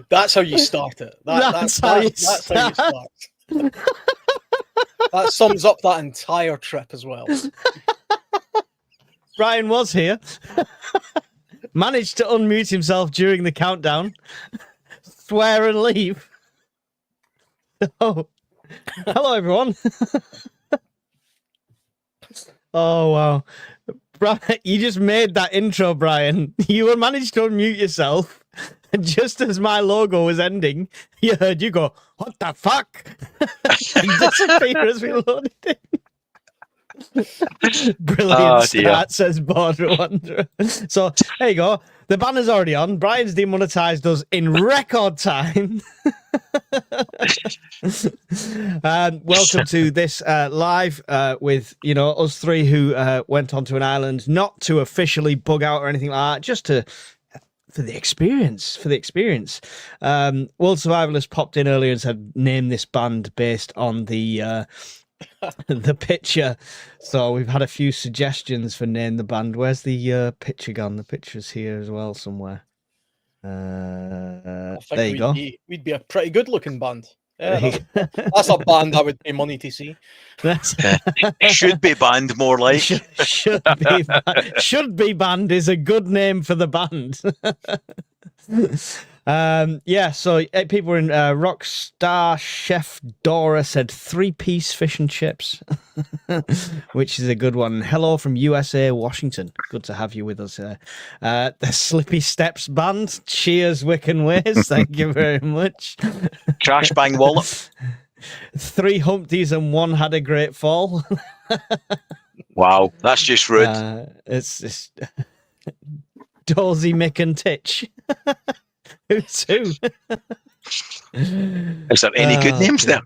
That's how you start it. That's how you start. That sums up that entire trip as well. Brian was here. Managed to unmute himself during the countdown. Swear and leave. Oh, hello everyone. Oh wow, Brian, you just made that intro, Brian. You managed to unmute yourself, and just as my logo was ending, you heard you go, "What the fuck?" and disappear as we loaded in. Brilliant start, says Border Wanderer. So there you go. The banner's already on. Brian's demonetized us in record time. Welcome to this live with us three who went onto an island, not to officially bug out or anything like that, just to for the experience. World Survivalist popped in earlier and said, name this band based on the picture. So we've had a few suggestions for name the band. Where's the picture gone? The picture's here as well somewhere. There you go. We'd be a pretty good looking band. Yeah, that's a band I would pay money to see. Should be banned, more like. Should be banned is a good name for the band. So people were in Rockstar Chef Dora said 3-piece fish and chips, which is a good one. Hello from USA, Washington. Good to have you with us here. The Slippy Steps Band. Cheers, Wiccan Ways. Thank you very much. Crash Bang Wallop. 3 Humpties and 1 had a great fall. Wow, that's just rude. It's Dozy, Mick and Titch. Who's who? Is there any good names there?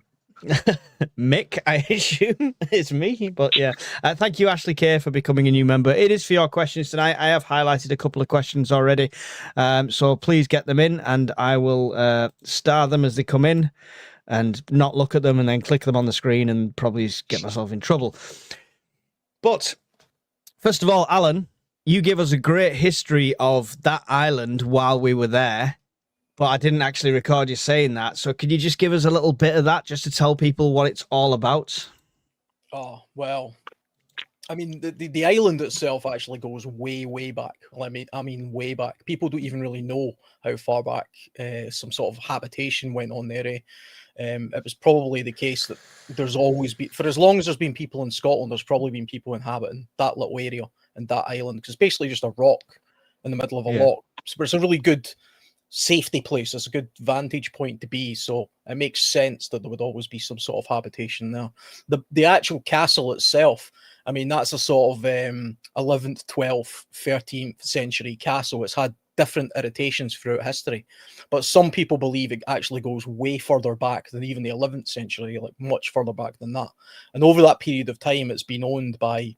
Mick, I assume it's me, but yeah. Thank you, Ashley K, for becoming a new member. It is for your questions tonight. I have highlighted a couple of questions already, so please get them in, and I will star them as they come in, and not look at them, and then click them on the screen, and probably get myself in trouble. But first of all, Alan, you give us a great history of that island while we were there, but I didn't actually record you saying that. So could you just give us a little bit of that just to tell people what it's all about? Oh, well, I mean, the island itself actually goes way, way back. I mean, way back. People don't even really know how far back some sort of habitation went on there. It was probably the case that there's always been, for as long as there's been people in Scotland, there's probably been people inhabiting that little area and that island, because it's basically just a rock in the middle of a loch. So it's a really good safety place. It's a good vantage point to be. So it makes sense that there would always be some sort of habitation there. The actual castle itself, I mean, that's a sort of 11th, 12th, 13th century castle. It's had different iterations throughout history, but some people believe it actually goes way further back than even the 11th century, like much further back than that. And over that period of time, it's been owned by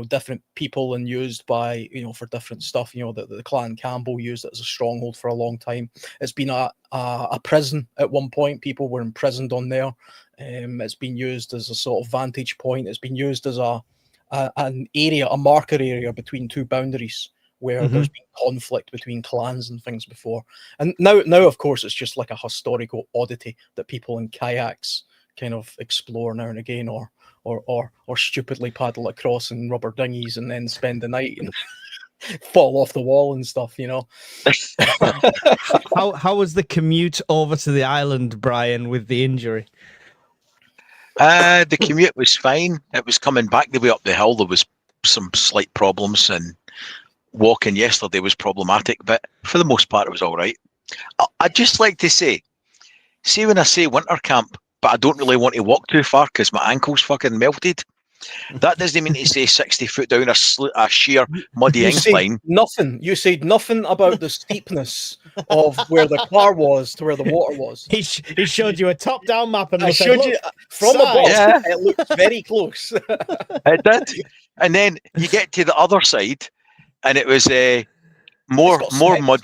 different people and used by for different stuff. The Clan Campbell used it as a stronghold for a long time. It's been a prison at one point. People were imprisoned on there. It's been used as a sort of vantage point. It's been used as an area, a marker area between two boundaries where there's been conflict between clans and things before. And now of course it's just like a historical oddity that people in kayaks kind of explore now and again, or stupidly paddle across in rubber dinghies and then spend the night and fall off the wall and stuff. How was the commute over to the island, Brian, with the injury? The commute was fine. It was coming back the way up the hill. There was some slight problems, and walking yesterday was problematic, but for the most part it was all right. I'd just like to say, see when I say winter camp, but I don't really want to walk too far because my ankle's fucking melted. That doesn't mean to say 60 foot down a sheer muddy incline. You said nothing about the steepness of where the car was to where the water was. He showed you a top-down map, and I showed you from above. Yeah. It looked very close. It did. And then you get to the other side, and it was more mud.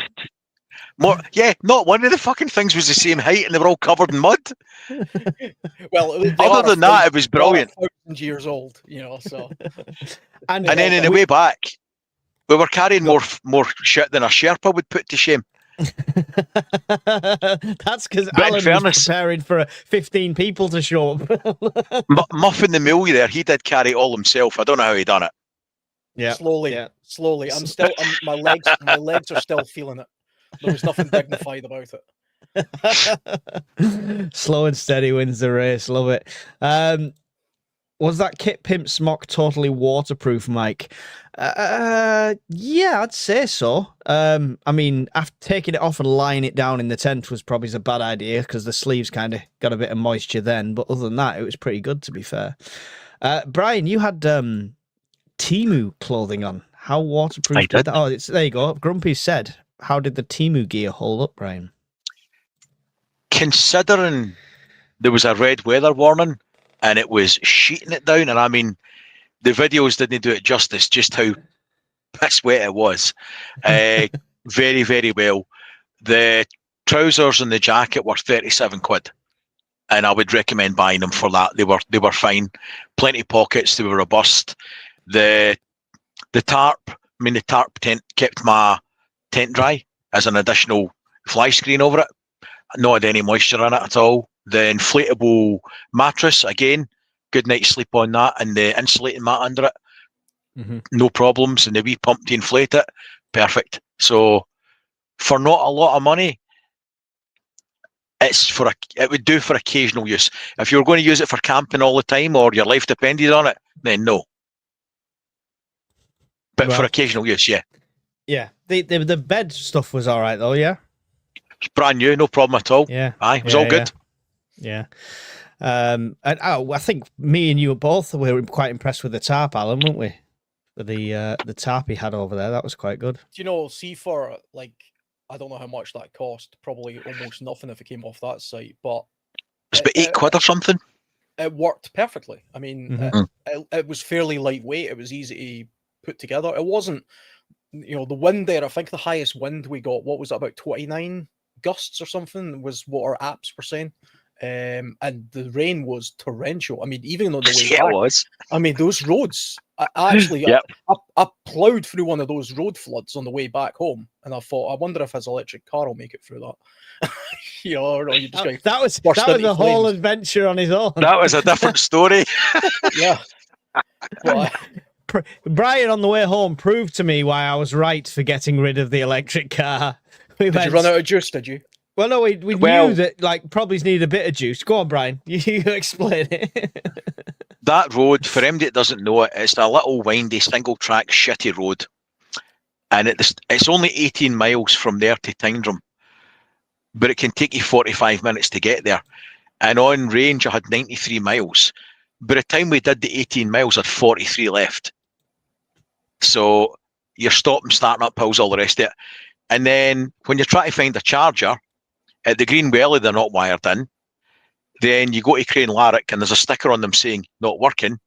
Not one of the fucking things was the same height, and they were all covered in mud. Well, other than that, it was brilliant. 1,000 years old, so. And then in the way back, We were carrying more shit than a Sherpa would put to shame. That's because But in Alan fairness- was preparing for 15 people to show up. Muffin the Mule there, he did carry all himself. I don't know how he done it. Yeah, slowly. yeah. My legs are still feeling it. There was nothing dignified about it. Slow and steady wins the race. Love it. Was that Kit Pimp smock totally waterproof, Mike? Yeah, I'd say so. I mean, after taking it off and lying it down in the tent was probably a bad idea because the sleeves kind of got a bit of moisture then. But other than that, it was pretty good, to be fair. Brian, you had Temu clothing on. How waterproof I did. that? Oh, there you go. Grumpy said, how did the Temu gear hold up, Brian? Considering there was a red weather warning and it was sheeting it down, and I mean, the videos didn't do it justice, just how piss wet it was. Very, very well. The trousers and the jacket were 37 quid. And I would recommend buying them for that. They were fine. Plenty of pockets, they were robust. The tarp, the tarp tent kept my tent dry as an additional fly screen over it. Not had any moisture in it at all. The inflatable mattress, again, good night's sleep on that, and the insulating mat under it, no problems. And the wee pump to inflate it, perfect. So for not a lot of money, it would do for occasional use. If you were going to use it for camping all the time or your life depended on it, then no. But for occasional use, yeah. Yeah. The bed stuff was all right though, yeah. It's brand new, no problem at all. Yeah. Aye, it was all good. Yeah. And I think me and you both were quite impressed with the tarp, Alan, weren't we? The tarp he had over there, that was quite good. Do you know, see, for like, I don't know how much that cost. Probably almost nothing if it came off that site, but It's about 8 quid or something. It worked perfectly. I mean, it was fairly lightweight. It was easy to put together. It wasn't, the wind there. I think the highest wind we got, what was it, about 29 gusts or something, was what our apps were saying. And the rain was torrential. I mean, even on the way back, it was. I mean, those roads. I ploughed through one of those road floods on the way back home, and I thought, I wonder if his electric car will make it through that. Or you just that was the whole adventure on his own. That was a different story. Yeah. Well, Brian on the way home proved to me why I was right for getting rid of the electric car. Did you run out of juice? Did you? Well, no, we knew that probably needed a bit of juice. Go on, Brian. You explain it. That road, for anybody that doesn't know it, it's a little windy, single-track, shitty road. And it's only 18 miles from there to Tyndrum. But it can take you 45 minutes to get there. And on range, I had 93 miles. By the time we did the 18 miles, I had 43 left. So you're stopping, starting up hills, all the rest of it. And then when you're trying to find a charger, at the Green Welly, they're not wired in. Then you go to Crane Larrick and there's a sticker on them saying not working.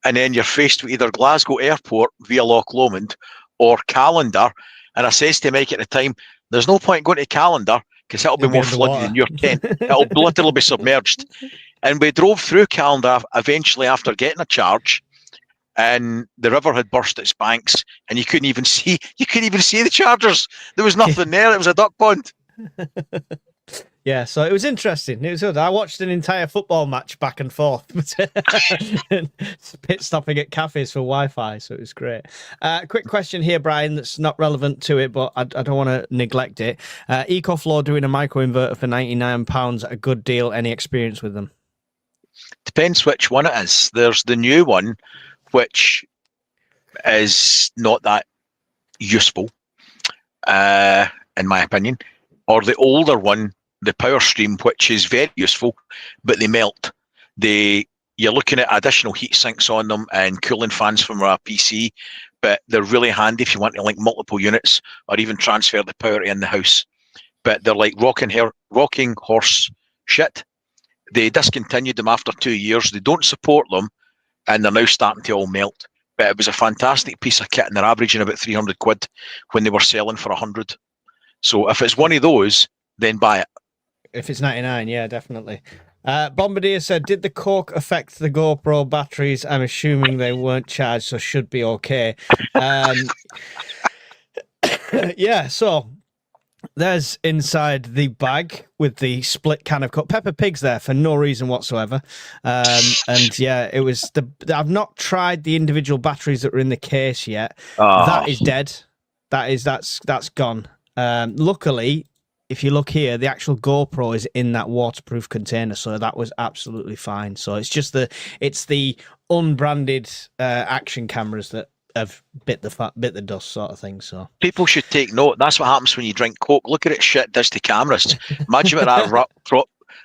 And then you're faced with either Glasgow Airport via Loch Lomond or Callander. And I says to Mike at the time, there's no point going to Callander because it'll be more flooded than your tent. It'll literally be submerged. And we drove through Callander eventually after getting a charge. And the river had burst its banks and you couldn't even see the chargers. There was nothing there. It was a duck pond. Yeah, so it was interesting. It was good. I watched an entire football match back and forth, pit stopping at cafes for Wi-Fi, so it was great. Quick question here, Brian, that's not relevant to it, but I don't want to neglect it. EcoFlow doing a microinverter for £99, a good deal. Any experience with them? Depends which one it is. There's the new one, which is not that useful, in my opinion, or the older one, the Power Stream, which is very useful, but they melt. You're looking at additional heat sinks on them and cooling fans from a PC, but they're really handy if you want to link multiple units or even transfer the power in the house. But they're like rocking horse shit. They discontinued them after 2 years. They don't support them, and they're now starting to all melt. But it was a fantastic piece of kit, and they're averaging about 300 quid when they were selling for 100. So if it's one of those, then buy it. If it's 99, yeah, definitely. Bombardier said, did the cork affect the GoPro batteries? I'm assuming they weren't charged, so should be okay. Yeah, so there's inside the bag with the split can of Coke. Peppa Pig's there for no reason whatsoever. And yeah, it was I've not tried the individual batteries that were in the case yet. Oh. That is dead. That's gone. Luckily, if you look here, the actual GoPro is in that waterproof container, so that was absolutely fine. So it's just the unbranded action cameras that have bit the dust, sort of thing. So People should take note. That's what happens when you drink Coke. Look at it, shit does to cameras. Imagine what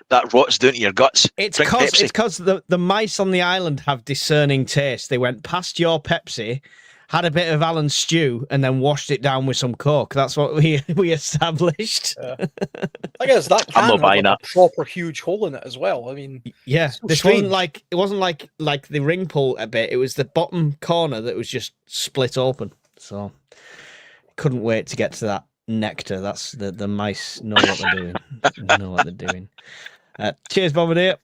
that rots down to your guts. it's Drink Pepsi. because the mice on the island have discerning taste. They went past your Pepsi, had a bit of Alan's stew, and then washed it down with some Coke. That's what we established. I guess that I'm can not have buying like that. a proper huge hole in it as well. I mean, Yeah, so this strange. wasn't like the ring pull a bit. It was the bottom corner that was just split open. So couldn't wait to get to that nectar. That's the mice know what they're doing. They know what they're doing. Cheers, Bombardier.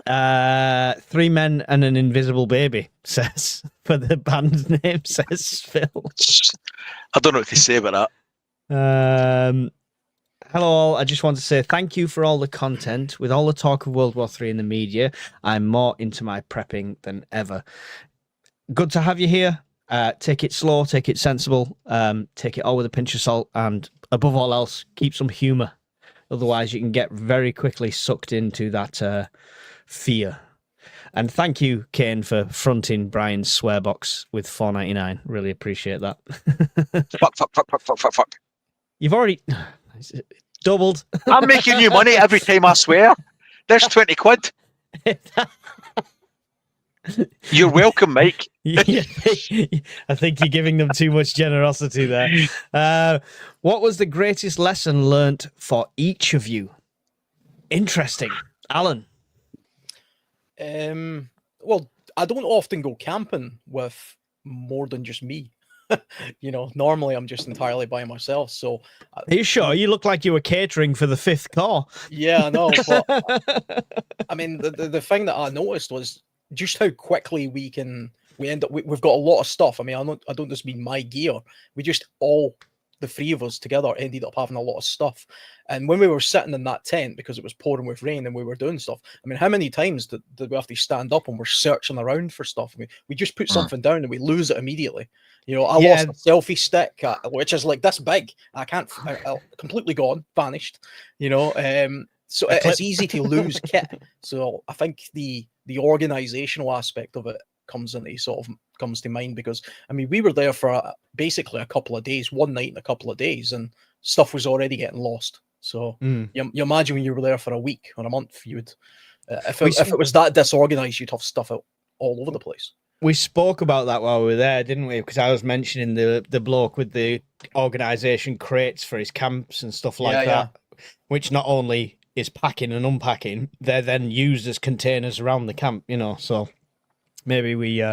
3 men and an invisible baby, says, for the band name, says Phil. I don't know what to say about that. Hello all, I just want to say thank you for all the content. With all the talk of World War III in the media, I'm more into my prepping than ever. Good to have you here. Take it slow, take it sensible, take it all with a pinch of salt, and above all else, keep some humour. Otherwise, you can get very quickly sucked into that fear. And thank you, Kane, for fronting Brian's swear box with $4.99. Really appreciate that. Fuck. You've already doubled. I'm making you money every time I swear. There's 20 quid. You're welcome, Mike. I think you're giving them too much generosity there. What was the greatest lesson learnt for each of you? Interesting. Alan? Well, I don't often go camping with more than just me. Normally I'm just entirely by myself. So, Are you sure? You look like you were catering for the 5th Corps. Yeah, I know. But I mean, the thing that I noticed was just how quickly we end up. We've got a lot of stuff. I mean, I don't just mean my gear. We just the 3 of us together ended up having a lot of stuff. And when we were sitting in that tent because it was pouring with rain and we were doing stuff, I mean, how many times did we have to stand up and we're searching around for stuff? I mean, we just put something down and we lose it immediately. I lost a selfie stick, which is like this big. I completely gone, vanished. So it's easy to lose kit. So I think the organizational aspect of it comes to mind, because I mean, we were there for basically a couple of days, one night and a couple of days, and stuff was already getting lost. So you imagine when you were there for a week or a month, you would if it was that disorganized, you'd have stuff out all over the place. We spoke about that while we were there, didn't we? Because I was mentioning the bloke with the organization crates for his camps and stuff like that, which not only is packing and unpacking, they're then used as containers around the camp, so maybe we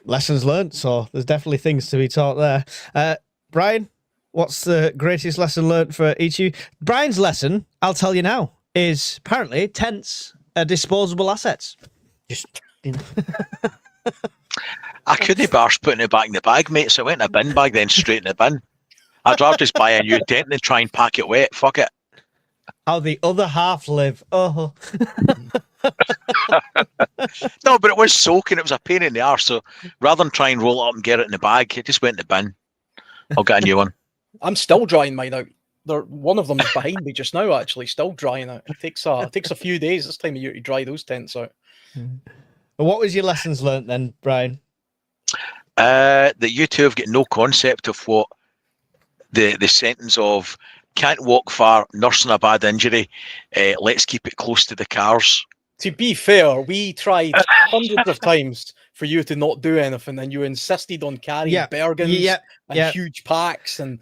lessons learned. So there's definitely things to be taught there. Brian, what's the greatest lesson learned for each of you? Brian's lesson, I'll tell you now, is apparently tents are disposable assets. Just I couldn't be arsed putting it back in the bag, mate, so I went in a bin bag, then straight in the bin. I'd rather just buy a new tent than try and pack it wet. Fuck it. How the other half live. Oh. No, but it was soaking. It was a pain in the arse. So rather than try and roll it up and get it in the bag, it just went in the bin. I'll get a new one. I'm still drying mine out. One of them is behind me just now, actually, still drying out. It takes a few days this time of year to dry those tents out. What was your lessons learnt then, Brian? That you two have got no concept of what the sentence of can't walk far, nursing a bad injury, let's keep it close to the cars. To be fair, we tried hundreds of times for you to not do anything, and you insisted on carrying bergens and huge packs and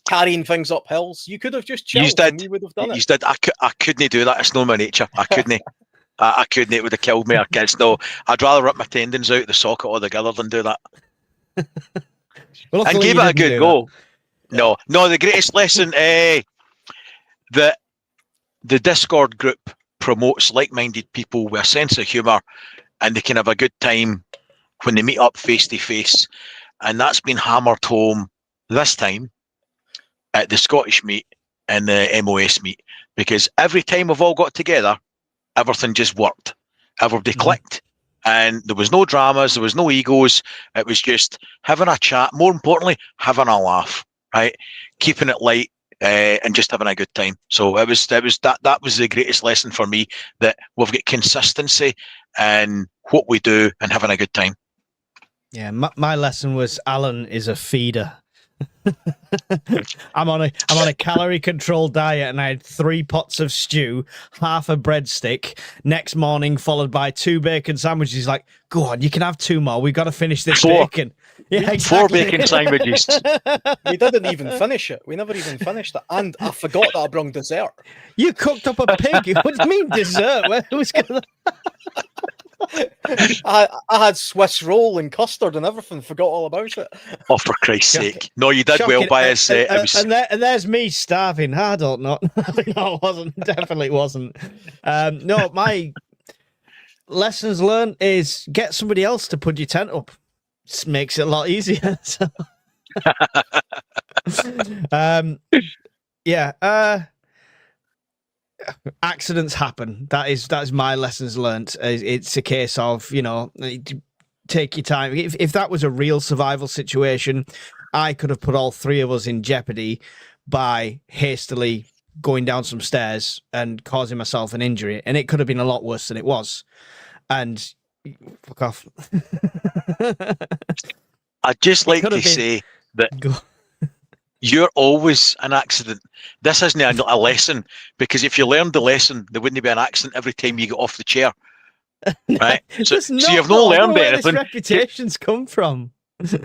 carrying things up hills. You could have just chilled and we would have done it. You did. I couldn't do that. It's not my nature. I couldn't. I couldn't. It would have killed me. Our kids. No, I'd rather rip my tendons out the socket altogether than do that. And give it a good go. No, the greatest lesson, the Discord group promotes like-minded people with a sense of humour, and they can have a good time when they meet up face to face. And that's been hammered home this time at the Scottish meet and the MOS meet, because every time we've all got together, everything just worked. Everybody clicked, and there was no dramas, there was no egos. It was just having a chat. More importantly, having a laugh, right? Keeping it light, and just having a good time. So that was the greatest lesson for me, that we've got consistency in what we do and having a good time. Yeah, my lesson was Alan is a feeder. I'm on a calorie controlled diet, and I had 3 pots of stew, half a breadstick. Next morning, followed by 2 bacon sandwiches. He's like, "Go on, you can have 2 more. We got to finish this 4. bacon." Yeah, exactly. 4 bacon sandwiches. We didn't even finish it. We never even finished it, and I forgot that I brought dessert. You cooked up a pig. What do you mean dessert? Where was gonna... I had Swiss roll and custard and everything. Forgot all about it. Oh, for Christ's sake! No, you did well by us. And there's me starving. I don't know. No, it wasn't. Definitely wasn't. No, my lessons learned is get somebody else to put your tent up. It makes it a lot easier. So. Yeah. Accidents happen. That's my lessons learned. It's a case of, take your time. If that was a real survival situation, I could have put all 3 of us in jeopardy by hastily going down some stairs and causing myself an injury, and it could have been a lot worse than it was. And fuck off. I'd just like to say that you're always an accident. This isn't a lesson, because if you learned the lesson, there wouldn't be an accident every time you get off the chair. Right? So you've not learned anything. Where this reputation's come from.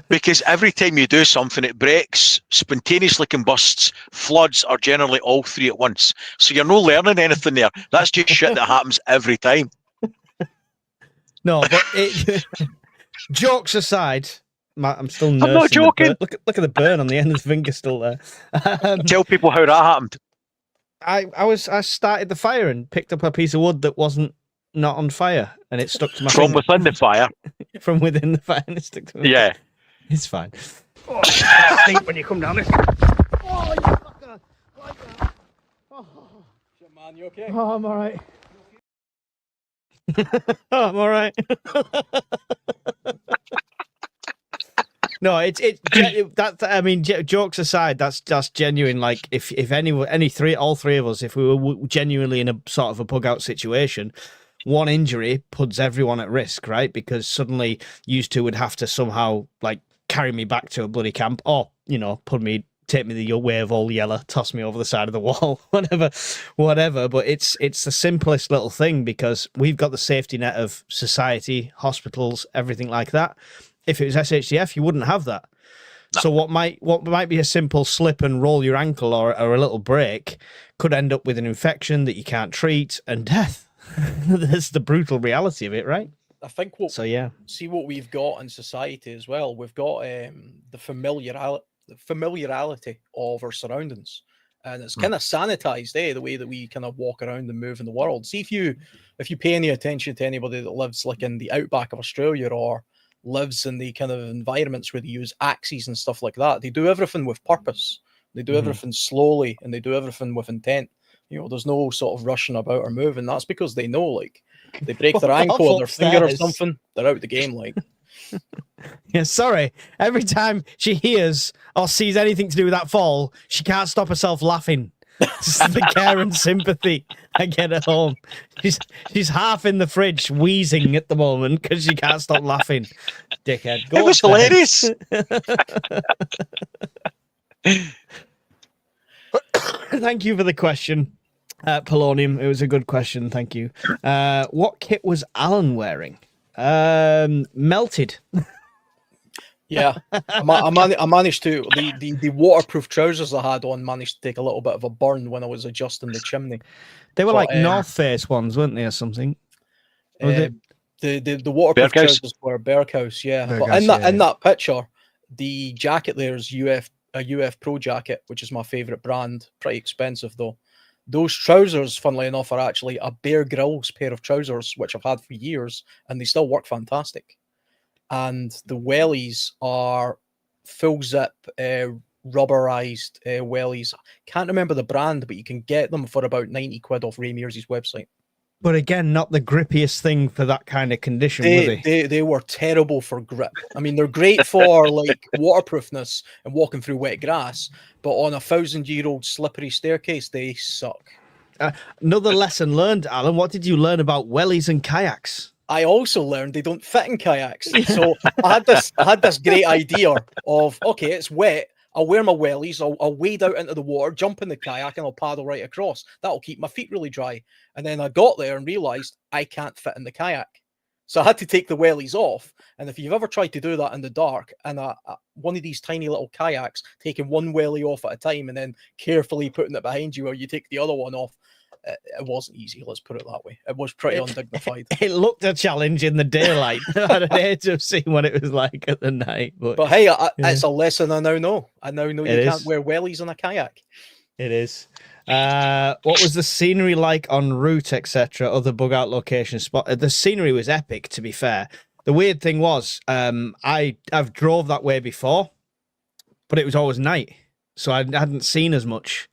Because every time you do something, it breaks, spontaneously combusts, floods, or generally all 3 at once. So you're not learning anything there. That's just shit that happens every time. No, but jokes aside, I'm still nursing. I'm not joking. Look at the burn on the end of the finger still there. Tell people how that happened. I started the fire and picked up a piece of wood that wasn't not on fire, and it stuck to my From finger. within the fire. From within the fire, and it stuck to my Yeah. finger. It's fine. Oh, I think when you come down this. Oh, you fucker! Oh. Shit, man, you okay? Oh, I'm all right. Oh, I'm all right. No, jokes aside, that's genuine. Like if all 3 of us, if we were genuinely in a sort of a bug out situation, one injury puts everyone at risk, right? Because suddenly you 2 would have to somehow like carry me back to a bloody camp, or take me the way of Old Yeller, toss me over the side of the wall, whatever. But it's the simplest little thing, because we've got the safety net of society, hospitals, everything like that. If it was SHTF, you wouldn't have that. No. So what might be a simple slip and roll your ankle or a little break could end up with an infection that you can't treat and death. That's the brutal reality of it, right? I think see what we've got in society as well. We've got the familiarity of our surroundings, and it's kind of sanitized, the way that we kind of walk around and move in the world. See if you pay any attention to anybody that lives like in the outback of Australia or lives in the kind of environments where they use axes and stuff like that. They do everything with purpose. They do everything slowly, and they do everything with intent. There's no sort of rushing about or moving. That's because they know, like, they break their ankle or their finger or something, they're out the game, like. Yeah, sorry. Every time she hears or sees anything to do with that fall, she can't stop herself laughing. Just the care and sympathy I get at home. She's half in the fridge wheezing at the moment because she can't stop laughing. Dickhead. It was hilarious. Thank you for the question, Polonium. It was a good question. Thank you. What kit was Alan wearing? Melted. Yeah, I managed to the waterproof trousers I had on managed to take a little bit of a burn when I was adjusting the chimney. They were like North Face ones, weren't they, or something? The waterproof trousers were Berghaus, yeah. But in that picture, the jacket there is a UF Pro jacket, which is my favorite brand. Pretty expensive though. Those trousers, funnily enough, are actually a Bear Grylls pair of trousers, which I've had for years, and they still work fantastic. And the wellies are full zip, rubberized wellies. Can't remember the brand, but you can get them for about 90 quid off Ray Mears's website. But again, not the grippiest thing for that kind of condition, were they? They were terrible for grip. I mean, they're great for like waterproofness and walking through wet grass, but on a 1,000-year-old slippery staircase, they suck. Another lesson learned, Alan. What did you learn about wellies and kayaks? I also learned they don't fit in kayaks. So I had this great idea of, okay, it's wet. I'll wear my wellies, I'll wade out into the water, jump in the kayak, and I'll paddle right across. That'll keep my feet really dry. And then I got there and realised I can't fit in the kayak. So I had to take the wellies off. And if you've ever tried to do that in the dark, and one of these tiny little kayaks, taking one wellie off at a time and then carefully putting it behind you while you take the other one off, it wasn't easy, let's put it that way. It was pretty undignified. It looked a challenge in the daylight. I'd hate to have seen what it was like at the night. But hey, it's a lesson I now know. I now know you can't wear wellies in a kayak. It is. What was the scenery like en route, etc.? Other bug out locations spot. The scenery was epic, to be fair. The weird thing was, I've drove that way before, but it was always night, so I hadn't seen as much.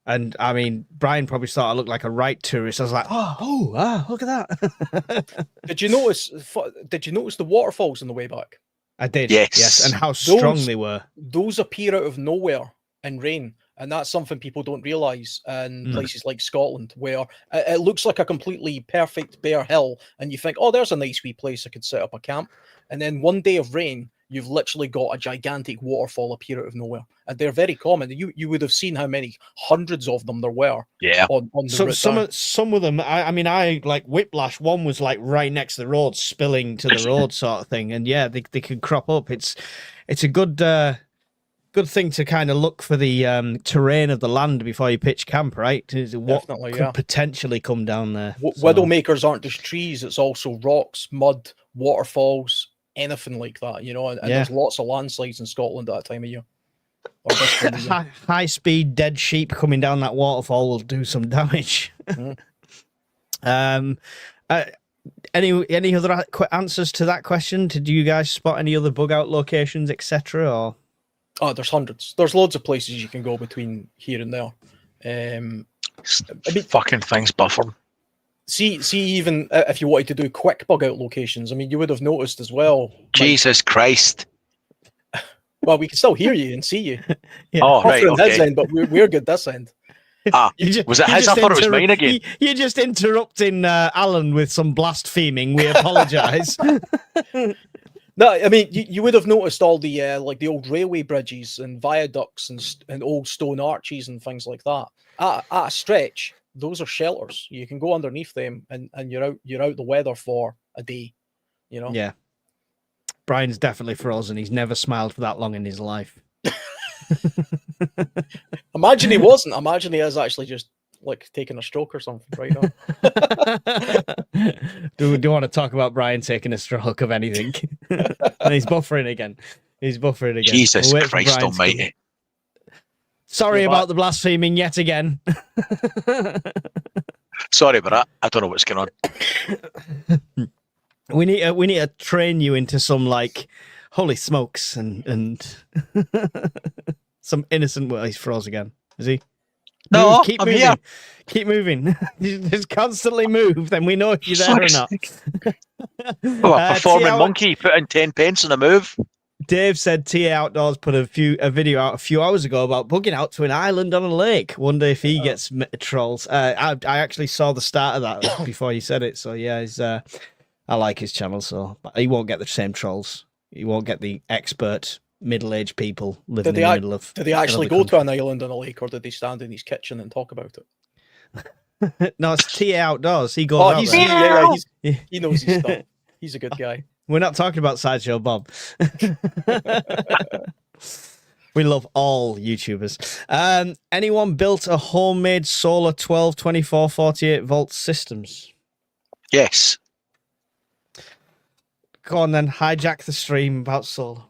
And I mean, Brian probably thought I looked like a right tourist. I was like, look at that. Did you notice the waterfalls on the way back? I did. Yes. And how strong they were. Those appear out of nowhere in rain. And that's something people don't realise in places like Scotland, where it looks like a completely perfect bare hill. And you think, oh, there's a nice wee place I could set up a camp. And then one day of rain, you've literally got a gigantic waterfall appear out of nowhere. And they're very common. You would have seen how many hundreds of them there were. Yeah. On the route down. Some of them, I mean, like Whiplash, one was like right next to the road, spilling to the road sort of thing. And yeah, they can crop up. It's a good thing to kind of look for the terrain of the land before you pitch camp, right? What could potentially come down there. Widowmakers aren't just trees, it's also rocks, mud, waterfalls, anything like that, you know, and there's lots of landslides in Scotland at that time of year. High speed dead sheep coming down that waterfall will do some damage. Any other answers to that question? Did you guys spot any other bug out locations, etc.? Or there's hundreds. There's loads of places you can go between here and there. I mean, fucking things buffer. See, even if you wanted to do quick bug out locations, I mean, you would have noticed as well. Jesus Christ. Well, we can still hear you and see you. Yeah. Oh, right, okay. His end, but we're good this end. Was it his? I thought it was mine again. You're just interrupting Alan with some blaspheming. We apologise. No, I mean, you would have noticed all the like the old railway bridges and viaducts and old stone arches and things like that. At a stretch, those are shelters. You can go underneath them and you're out the weather for a day, you know? Yeah. Brian's definitely frozen. He's never smiled for that long in his life. Imagine he wasn't. Imagine he is actually just like taking a stroke or something right now. Do you want to talk about Brian taking a stroke of anything? And he's buffering again. Jesus Christ almighty. Sorry about the blaspheming yet again. Sorry, but I don't know what's going on. We need to train you into some like holy smokes and some innocent. Well, he's froze again. Is he? No, keep I'm moving. here. Keep moving. Just constantly move. Then we know if you're there or not. Oh, a performing monkey putting 10 pence on a move. Dave said TA Outdoors put a video out a few hours ago about bugging out to an island on a lake. Wonder if he gets trolls. I actually saw the start of that before you said it. So yeah, I like his channel. So but he won't get the same trolls. He won't get the expert middle-aged people living in the middle of. Did they actually go to an island on a lake, or did they stand in his kitchen and talk about it? No, it's TA Outdoors. He goes out there. He knows his stuff. He's a good guy. We're not talking about Sideshow Bob. We love all YouTubers. Anyone built a homemade solar 12, 24, 48 volt systems? Yes. Go on then, hijack the stream about solar.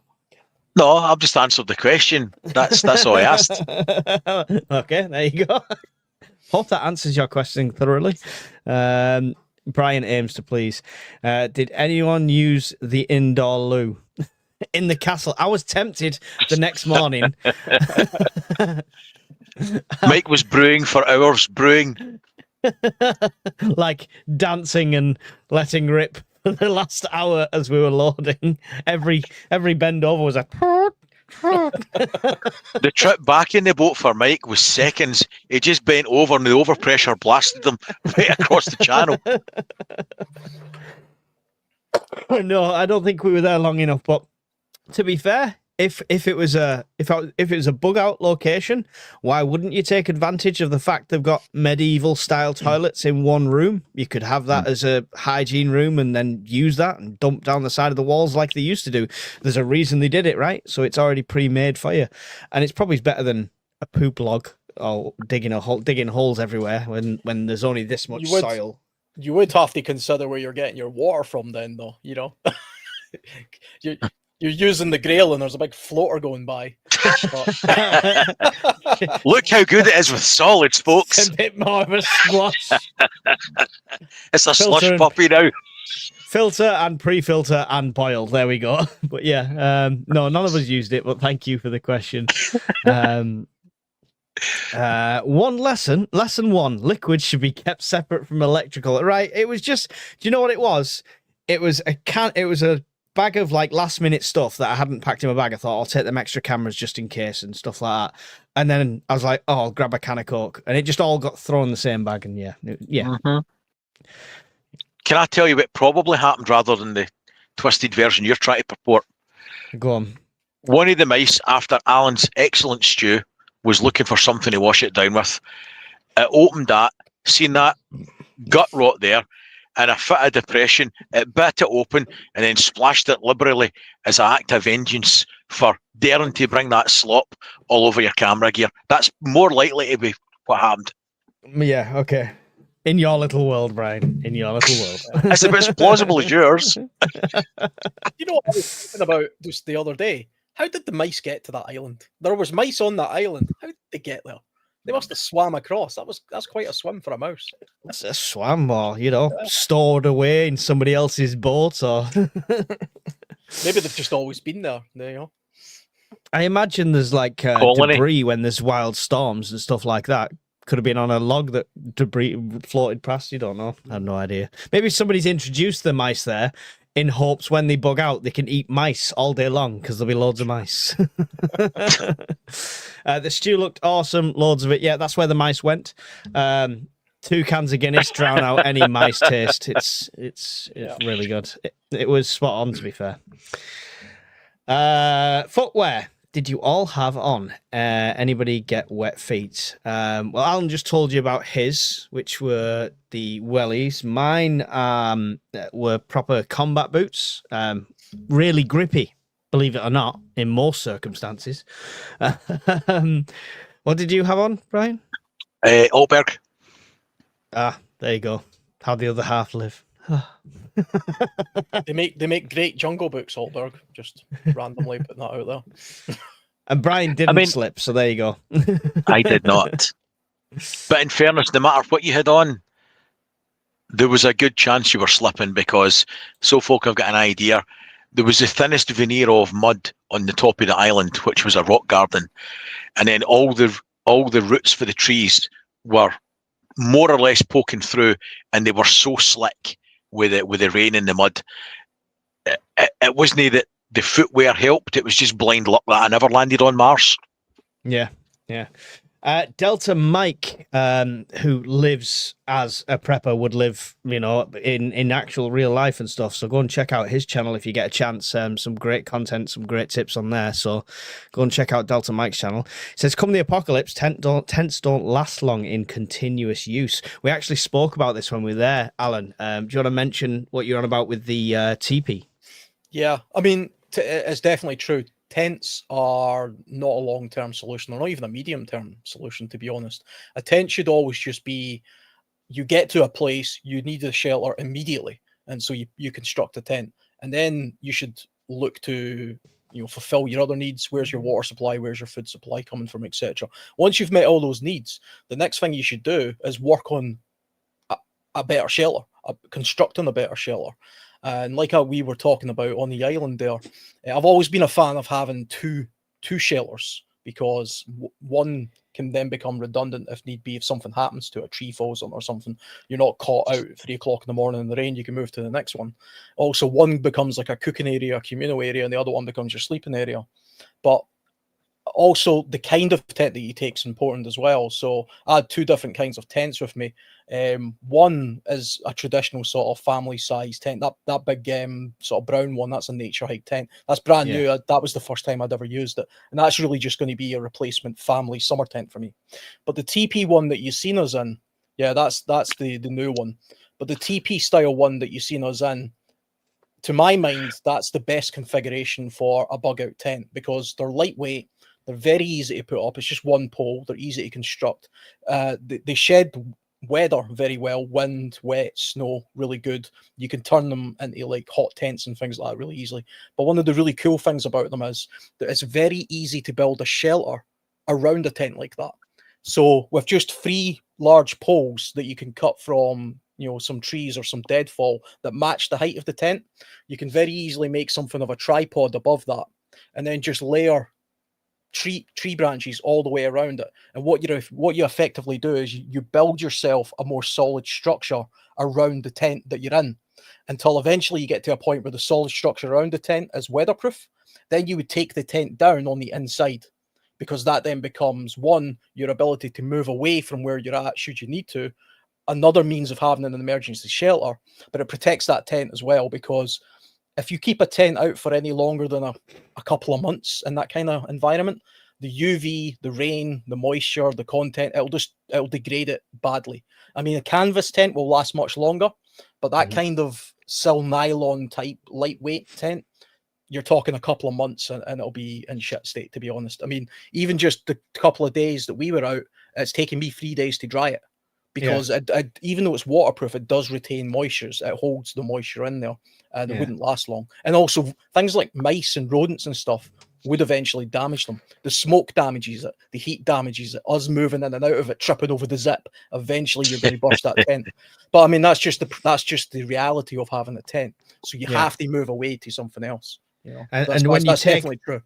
No, I've just answered the question. That's all I asked. Okay, there you go. Hope that answers your question thoroughly. Brian aims to please. Did anyone use the indoor loo in the castle? I was tempted the next morning. Mike was brewing for hours, brewing. Like dancing and letting rip for the last hour as we were loading. Every bend over was a... The trip back in the boat for Mike was seconds. He just bent over and the overpressure blasted him right across the channel. No, I don't think we were there long enough. But to be fair, if it was a bug out location, why wouldn't you take advantage of the fact they've got medieval style toilets in one room? You could have that as a hygiene room and then use that and dump down the side of the walls like they used to do. There's a reason they did it, right? So it's already pre-made for you, and it's probably better than a poop log or digging holes everywhere when there's only this much soil. You would have to consider where you're getting your water from, then, though. You know. You're using the Grail and there's a big floater going by. Look how good it is with solids, folks. A bit more of a squash. It's a slush puppy now. Filter and pre-filter and boiled. There we go. But yeah, no, none of us used it, but thank you for the question. One lesson one, liquids should be kept separate from electrical. Right, it was just, do you know what it was? It was a bag of like last minute stuff that I hadn't packed in my bag. I thought I'll take them extra cameras just in case and stuff like that. And then I was like, oh, I'll grab a can of Coke, and it just all got thrown in the same bag. And yeah. Mm-hmm. Can I tell you what probably happened rather than the twisted version you're trying to purport? Go on. One of the mice, after Alan's excellent stew, was looking for something to wash it down with. It opened that, seen that gut rot there, and a fit of depression, it bit it open and then splashed it liberally as an act of vengeance for daring to bring that slop all over your camera gear. That's more likely to be what happened. Yeah, okay. In your little world, Brian. In your little world. It's about as plausible as yours. You know what I was thinking about just the other day? How did the mice get to that island? There was mice on that island. How did they get there? They must have swam across. That's quite a swim for a mouse. It's a swam, or stored away in somebody else's boat, or maybe they've just always been there. There you go. I imagine there's like debris when there's wild storms and stuff like that. Could have been on a log that debris floated past. You don't know. I have no idea. Maybe somebody's introduced the mice there in hopes when they bug out, they can eat mice all day long because there'll be loads of mice. The stew looked awesome. Loads of it. Yeah, that's where the mice went. 2 cans of Guinness drown out any mice taste. It's really good. It was spot on, to be fair. Footwear. Did you all have on? Anybody get wet feet? Well, Alan just told you about his, which were the wellies. Mine were proper combat boots. Really grippy, believe it or not, in most circumstances. What did you have on, Brian? Altberg. Ah, there you go. How'd the other half live? They make great jungle books, Altberg. Just randomly putting that out there. And Brian didn't slip, so there you go. I did not. But in fairness, no matter what you had on, there was a good chance you were slipping because, so folk have got an idea, there was the thinnest veneer of mud on the top of the island, which was a rock garden. And then all the roots for the trees were more or less poking through, and they were so slick with the rain and the mud. It wasn't that the footwear helped, it was just blind luck that I never landed on Mars. Yeah. Delta Mike, who lives as a prepper, would live, in actual real life and stuff. So go and check out his channel if you get a chance. Some great content, some great tips on there. So go and check out Delta Mike's channel. It says, come the apocalypse, tents don't last long in continuous use. We actually spoke about this when we were there, Alan. Do you want to mention what you're on about with the teepee? Yeah, I mean, it's definitely true. Tents are not a long-term solution. They're not even a medium-term solution, to be honest. A tent should always just be, you get to a place, you need a shelter immediately, and so you construct a tent. And then you should look to fulfill your other needs. Where's your water supply? Where's your food supply coming from, etc. Once you've met all those needs, the next thing you should do is work on a better shelter, constructing a better shelter. And like we were talking about on the island there, I've always been a fan of having two shelters, because one can then become redundant if need be. If something happens to it, a tree falls on or something, you're not caught out at 3 o'clock in the morning in the rain, you can move to the next one. Also, one becomes like a cooking area, a communal area, and the other one becomes your sleeping area. But also the kind of tent that you take is important as well. So I had 2 different kinds of tents with me. One is a traditional sort of family size tent, that big sort of brown one. That's a nature hike tent. That's brand new. That was the first time I'd ever used it, and that's really just going to be a replacement family summer tent for me. But the TP one that you've seen us in, that's the new one. But the TP style one that you've seen us in, to my mind, that's the best configuration for a bug out tent, because they're lightweight. They're very easy to put up. It's just one pole. They're easy to construct. They shed weather very well. Wind, wet, snow, really good. You can turn them into like hot tents and things like that really easily. But one of the really cool things about them is that it's very easy to build a shelter around a tent like that. So with just 3 large poles that you can cut from, some trees or some deadfall that match the height of the tent, you can very easily make something of a tripod above that, and then just layer tree branches all the way around it. And what you effectively do is you build yourself a more solid structure around the tent that you're in, until eventually you get to a point where the solid structure around the tent is weatherproof. Then you would take the tent down on the inside, because that then becomes, one, your ability to move away from where you're at should you need to, another means of having an emergency shelter, but it protects that tent as well, because if you keep a tent out for any longer than a couple of months in that kind of environment, the UV, the rain, the moisture, the content, it'll degrade it badly. I mean, a canvas tent will last much longer, but that kind of sil nylon type lightweight tent, you're talking a couple of months and it'll be in shit state, to be honest. I mean, even just the couple of days that we were out, it's taken me 3 days to dry it, because even though it's waterproof, it does retain moistures. It holds the moisture in there, and it wouldn't last long. And also things like mice and rodents and stuff would eventually damage them. The smoke damages it, the heat damages it, us moving in and out of it, tripping over the zip, eventually you're going to burst that tent. But I mean, that's just the reality of having a tent. So you have to move away to something else. And when you take, definitely true.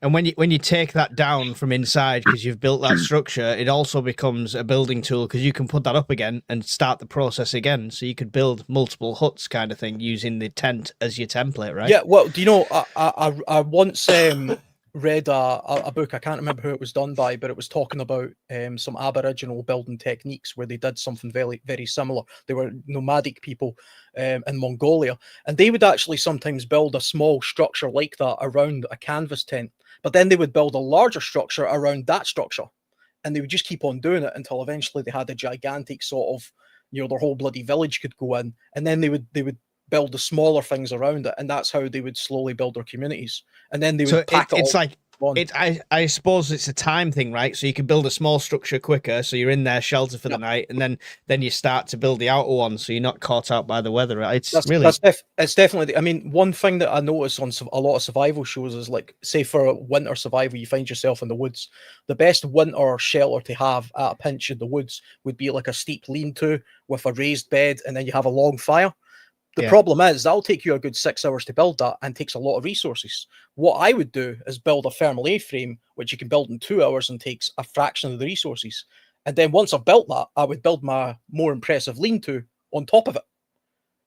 And when you take that down from inside, because you've built that structure, it also becomes a building tool, because you can put that up again and start the process again. So you could build multiple huts kind of thing using the tent as your template, right? Yeah, well, do you know, I once read a book, I can't remember who it was done by, but it was talking about some Aboriginal building techniques where they did something very, very similar. They were nomadic people in Mongolia, and they would actually sometimes build a small structure like that around a canvas tent. But then they would build a larger structure around that structure, and they would just keep on doing it until eventually they had a gigantic sort of, their whole bloody village could go in, and then they would build the smaller things around it, and that's how they would slowly build their communities. And then they would pack it. It's like I suppose it's a time thing, right? So you can build a small structure quicker, so you're in there shelter for the night, and then you start to build the outer one, so you're not caught out by the weather. Right? It's definitely. I mean, one thing that I notice on a lot of survival shows is, like, say for a winter survival, you find yourself in the woods. The best winter shelter to have at a pinch in the woods would be like a steep lean-to with a raised bed, and then you have a long fire. The problem is that'll take you a good 6 hours to build that, and takes a lot of resources. What I would do is build a thermal A-frame, which you can build in 2 hours and takes a fraction of the resources. And then once I've built that, I would build my more impressive lean-to on top of it.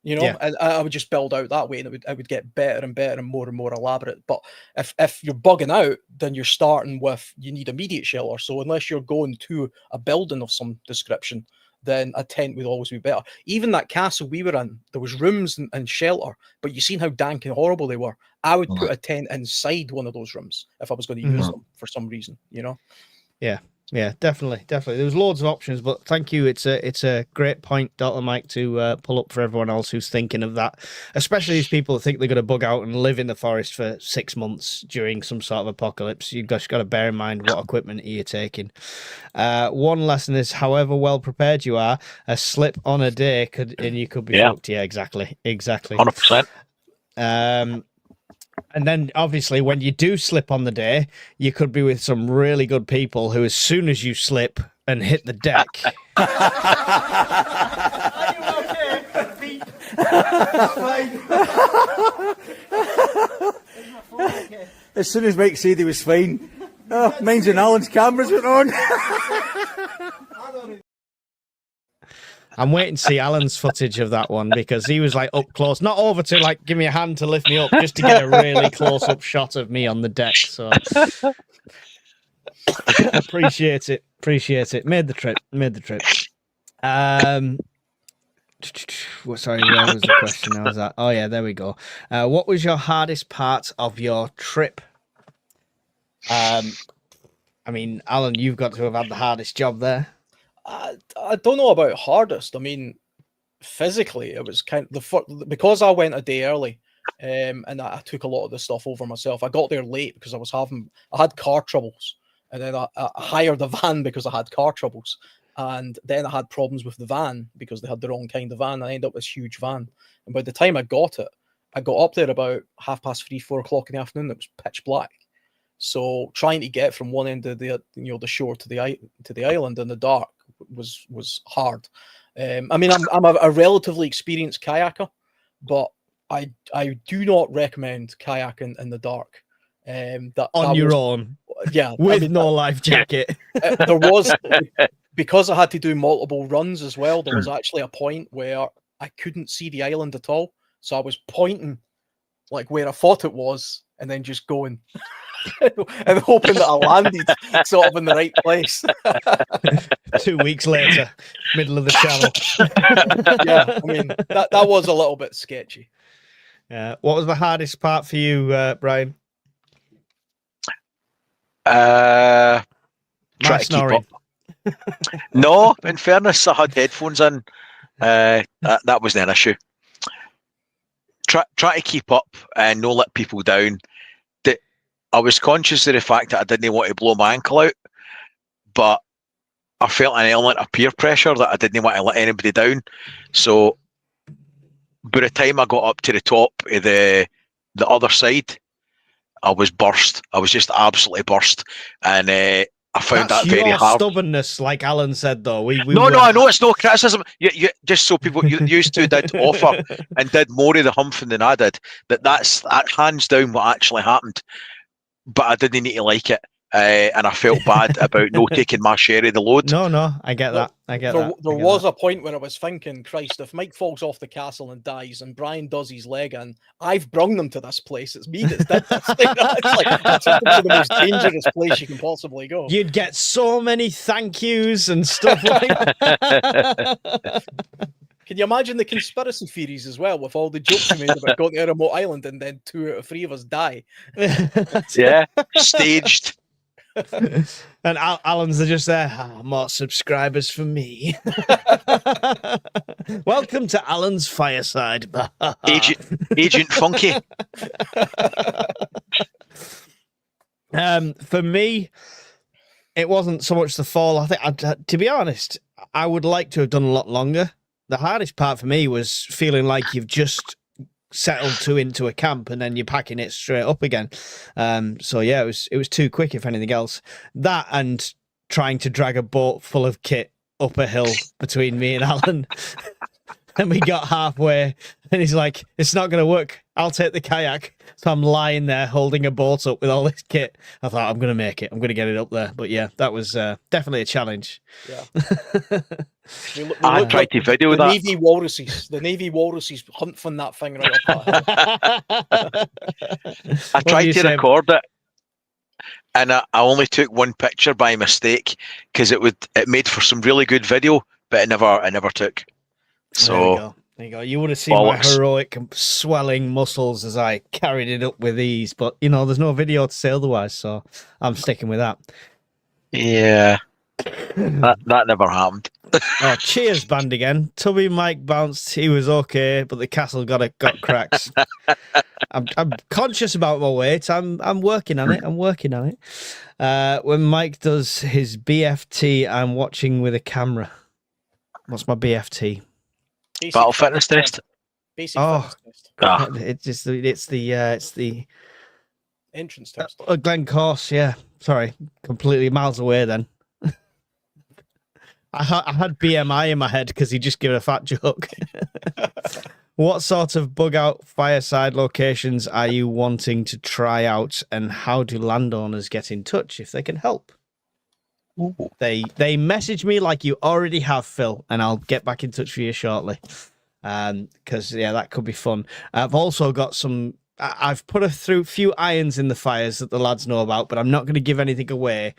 And I would just build out that way, and it would get better and better and more elaborate. But if you're bugging out, then you're starting with, you need immediate shelter. So unless you're going to a building of some description, then a tent would always be better. Even that castle we were in, there was rooms and shelter, but you seen how dank and horrible they were. I would put a tent inside one of those rooms if I was going to use them for some reason, Yeah, definitely. There was loads of options, but thank you. It's a great point, Dr. Mike, to pull up for everyone else who's thinking of that, especially these people who think they're going to bug out and live in the forest for 6 months during some sort of apocalypse. You've just got to bear in mind what equipment you're taking. One lesson is, however well prepared you are, a slip on a day and you could be fucked. Yeah, exactly. 100%. And then, obviously, when you do slip on the day, you could be with some really good people who, as soon as you slip and hit the deck, As soon as Mike said he was fine, oh, mine's and Alan's cameras went on. I'm waiting to see Alan's footage of that one because he was like up close, not over to like give me a hand to lift me up, just to get a really close up shot of me on the deck. So appreciate it. Made the trip. Sorry, where was the question I was at? Oh yeah, there we go. What was your hardest part of your trip? I mean, Alan, you've got to have had the hardest job there. I don't know about hardest. I mean, physically, it was kind of because I went a day early, and I took a lot of the stuff over myself. I got there late because I had car troubles, and then I hired a van because I had car troubles, and then I had problems with the van because they had the wrong kind of van. I ended up with this huge van, and by the time I got up there about 3:30, 4 o'clock in the afternoon. It was pitch black. So trying to get from one end of the the shore to the island in the dark was hard. I mean, I'm a relatively experienced kayaker, but I do not recommend kayaking in the dark. On your own, yeah, with no life jacket. There was, because I had to do multiple runs as well. There was actually a point where I couldn't see the island at all, so I was pointing like where I thought it was, and then just going. And hoping that I landed sort of in the right place. 2 weeks later, middle of the channel. Yeah, I mean that was a little bit sketchy. Yeah. What was the hardest part for you, Brian? Try to keep snoring. up. No, in fairness, I had headphones in. That wasn't an issue. Try to keep up and not let people down. I was conscious of the fact that I didn't want to blow my ankle out, but I felt an element of peer pressure that I didn't want to let anybody down. So by the time I got up to the top of the other side, I was burst. I was just absolutely burst. And I found That's that very your hard. stubbornness, like Alan said, though. No, I know it's no criticism. You just so people you used to did offer and did more of the humping than I did. That's hands down what actually happened. But I didn't need to like it, and I felt bad about not taking my share of the load. No, I get that. There was a point where I was thinking, Christ, if Mike falls off the castle and dies, and Brian does his leg in, I've brung them to this place. It's me that's did this. It's like I took them to the most dangerous place you can possibly go. You'd get so many thank yous and stuff like that. Can you imagine the conspiracy theories as well, with all the jokes you made about going to a remote island and then 2 out of 3 of us die? Yeah, staged. And Alan's are just there. More subscribers for me. Welcome to Alan's fireside. Agent Funky. For me, it wasn't so much the fall. I think, to be honest, I would like to have done a lot longer. The hardest part for me was feeling like you've just settled into a camp and then you're packing it straight up again. So yeah, it was too quick, if anything else. That and trying to drag a boat full of kit up a hill between me and Alan. And we got halfway and he's like, it's not going to work. I'll take the kayak. So I'm lying there holding a boat up with all this kit. I thought, I'm going to make it. I'm going to get it up there. But yeah, that was definitely a challenge. Yeah. I tried to video that. The Navy walruses hunt from that thing right up. I tried to record it. And I only took one picture by mistake because it made for some really good video, but it never took. So there you go. You would have seen my heroic swelling muscles as I carried it up with ease, but there's no video to say otherwise, so I'm sticking with that. Yeah. that never happened. Oh, cheers, band again. Tubby Mike bounced. He was okay, but the castle got cracks. I'm conscious about my weight. I'm working on it. When Mike does his BFT, I'm watching with a camera. What's my BFT? Battle fitness test. Basic fitness test. It's the entrance test. Glencorse, yeah. Sorry, completely miles away then. I had BMI in my head because he just gave a fat joke. What sort of bug out fireside locations are you wanting to try out, and how do landowners get in touch if they can help? Ooh. They message me like you already have, Phil, and I'll get back in touch with you shortly. Because that could be fun. I've also got some. I've put a few irons in the fires that the lads know about, but I'm not going to give anything away.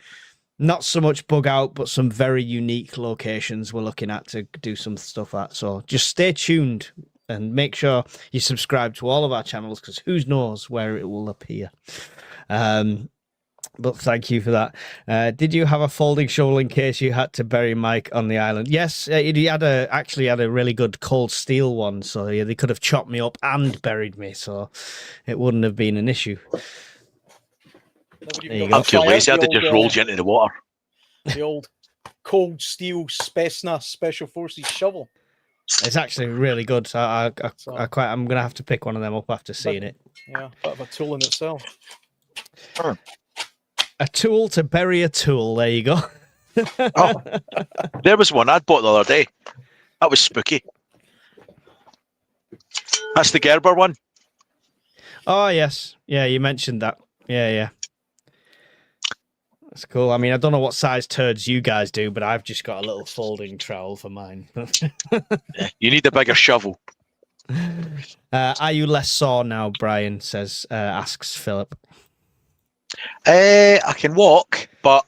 Not so much bug out, but some very unique locations we're looking at to do some stuff at. So just stay tuned and make sure you subscribe to all of our channels, because who knows where it will appear. But thank you for that. Did you have a folding shovel in case you had to bury Mike on the island? Yes, he actually had a really good cold steel one, so yeah, they could have chopped me up and buried me, so it wouldn't have been an issue. There you go. I'm too lazy. I'd have just rolled you into the water. The old cold steel Spetsnaz Special Forces shovel. It's actually really good. I'm gonna have to pick one of them up after seeing it. Yeah, bit of a tool in itself. Sure. A tool to bury a tool. There you go. Oh, there was one I'd bought the other day. That was spooky. That's the Gerber one. Oh yes, yeah. You mentioned that. Yeah. That's cool. I mean, I don't know what size turds you guys do, but I've just got a little folding trowel for mine. You need a bigger shovel. Are you less sore now, Brian asks Philip. I can walk, but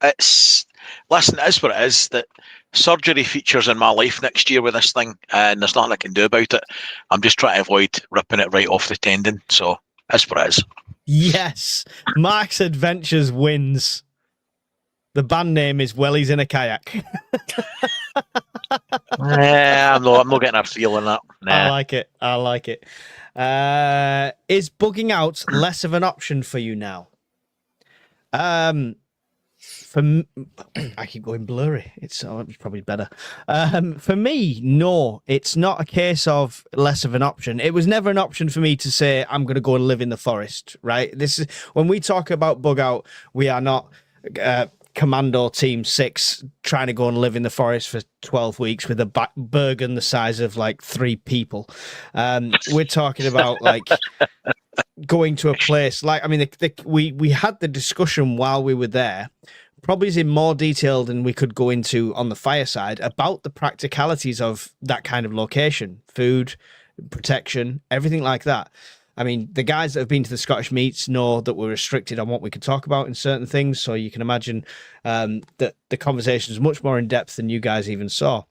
it is what it is, that surgery features in my life next year with this thing, and there's nothing I can do about it. I'm just trying to avoid ripping it right off the tendon, so that's what it is. Yes, Mark's Adventures wins. The band name is Wellies in a Kayak. I'm not getting a feel in that. Nah. I like it. Is bugging out less of an option for you now? I keep going blurry. It's probably better. For me, no, it's not a case of less of an option. It was never an option for me to say I'm going to go and live in the forest. Right? This is when we talk about bug out. We are not Commando Team 6 trying to go and live in the forest for 12 weeks with a Bergen the size of like 3 people. We're talking about like going to a place like, I mean, we had the discussion while we were there, probably is in more detail than we could go into on the fireside, about the practicalities of that kind of location, food, protection, everything like that. I mean, the guys that have been to the Scottish meets know that we're restricted on what we could talk about in certain things. So you can imagine that the conversation is much more in depth than you guys even saw.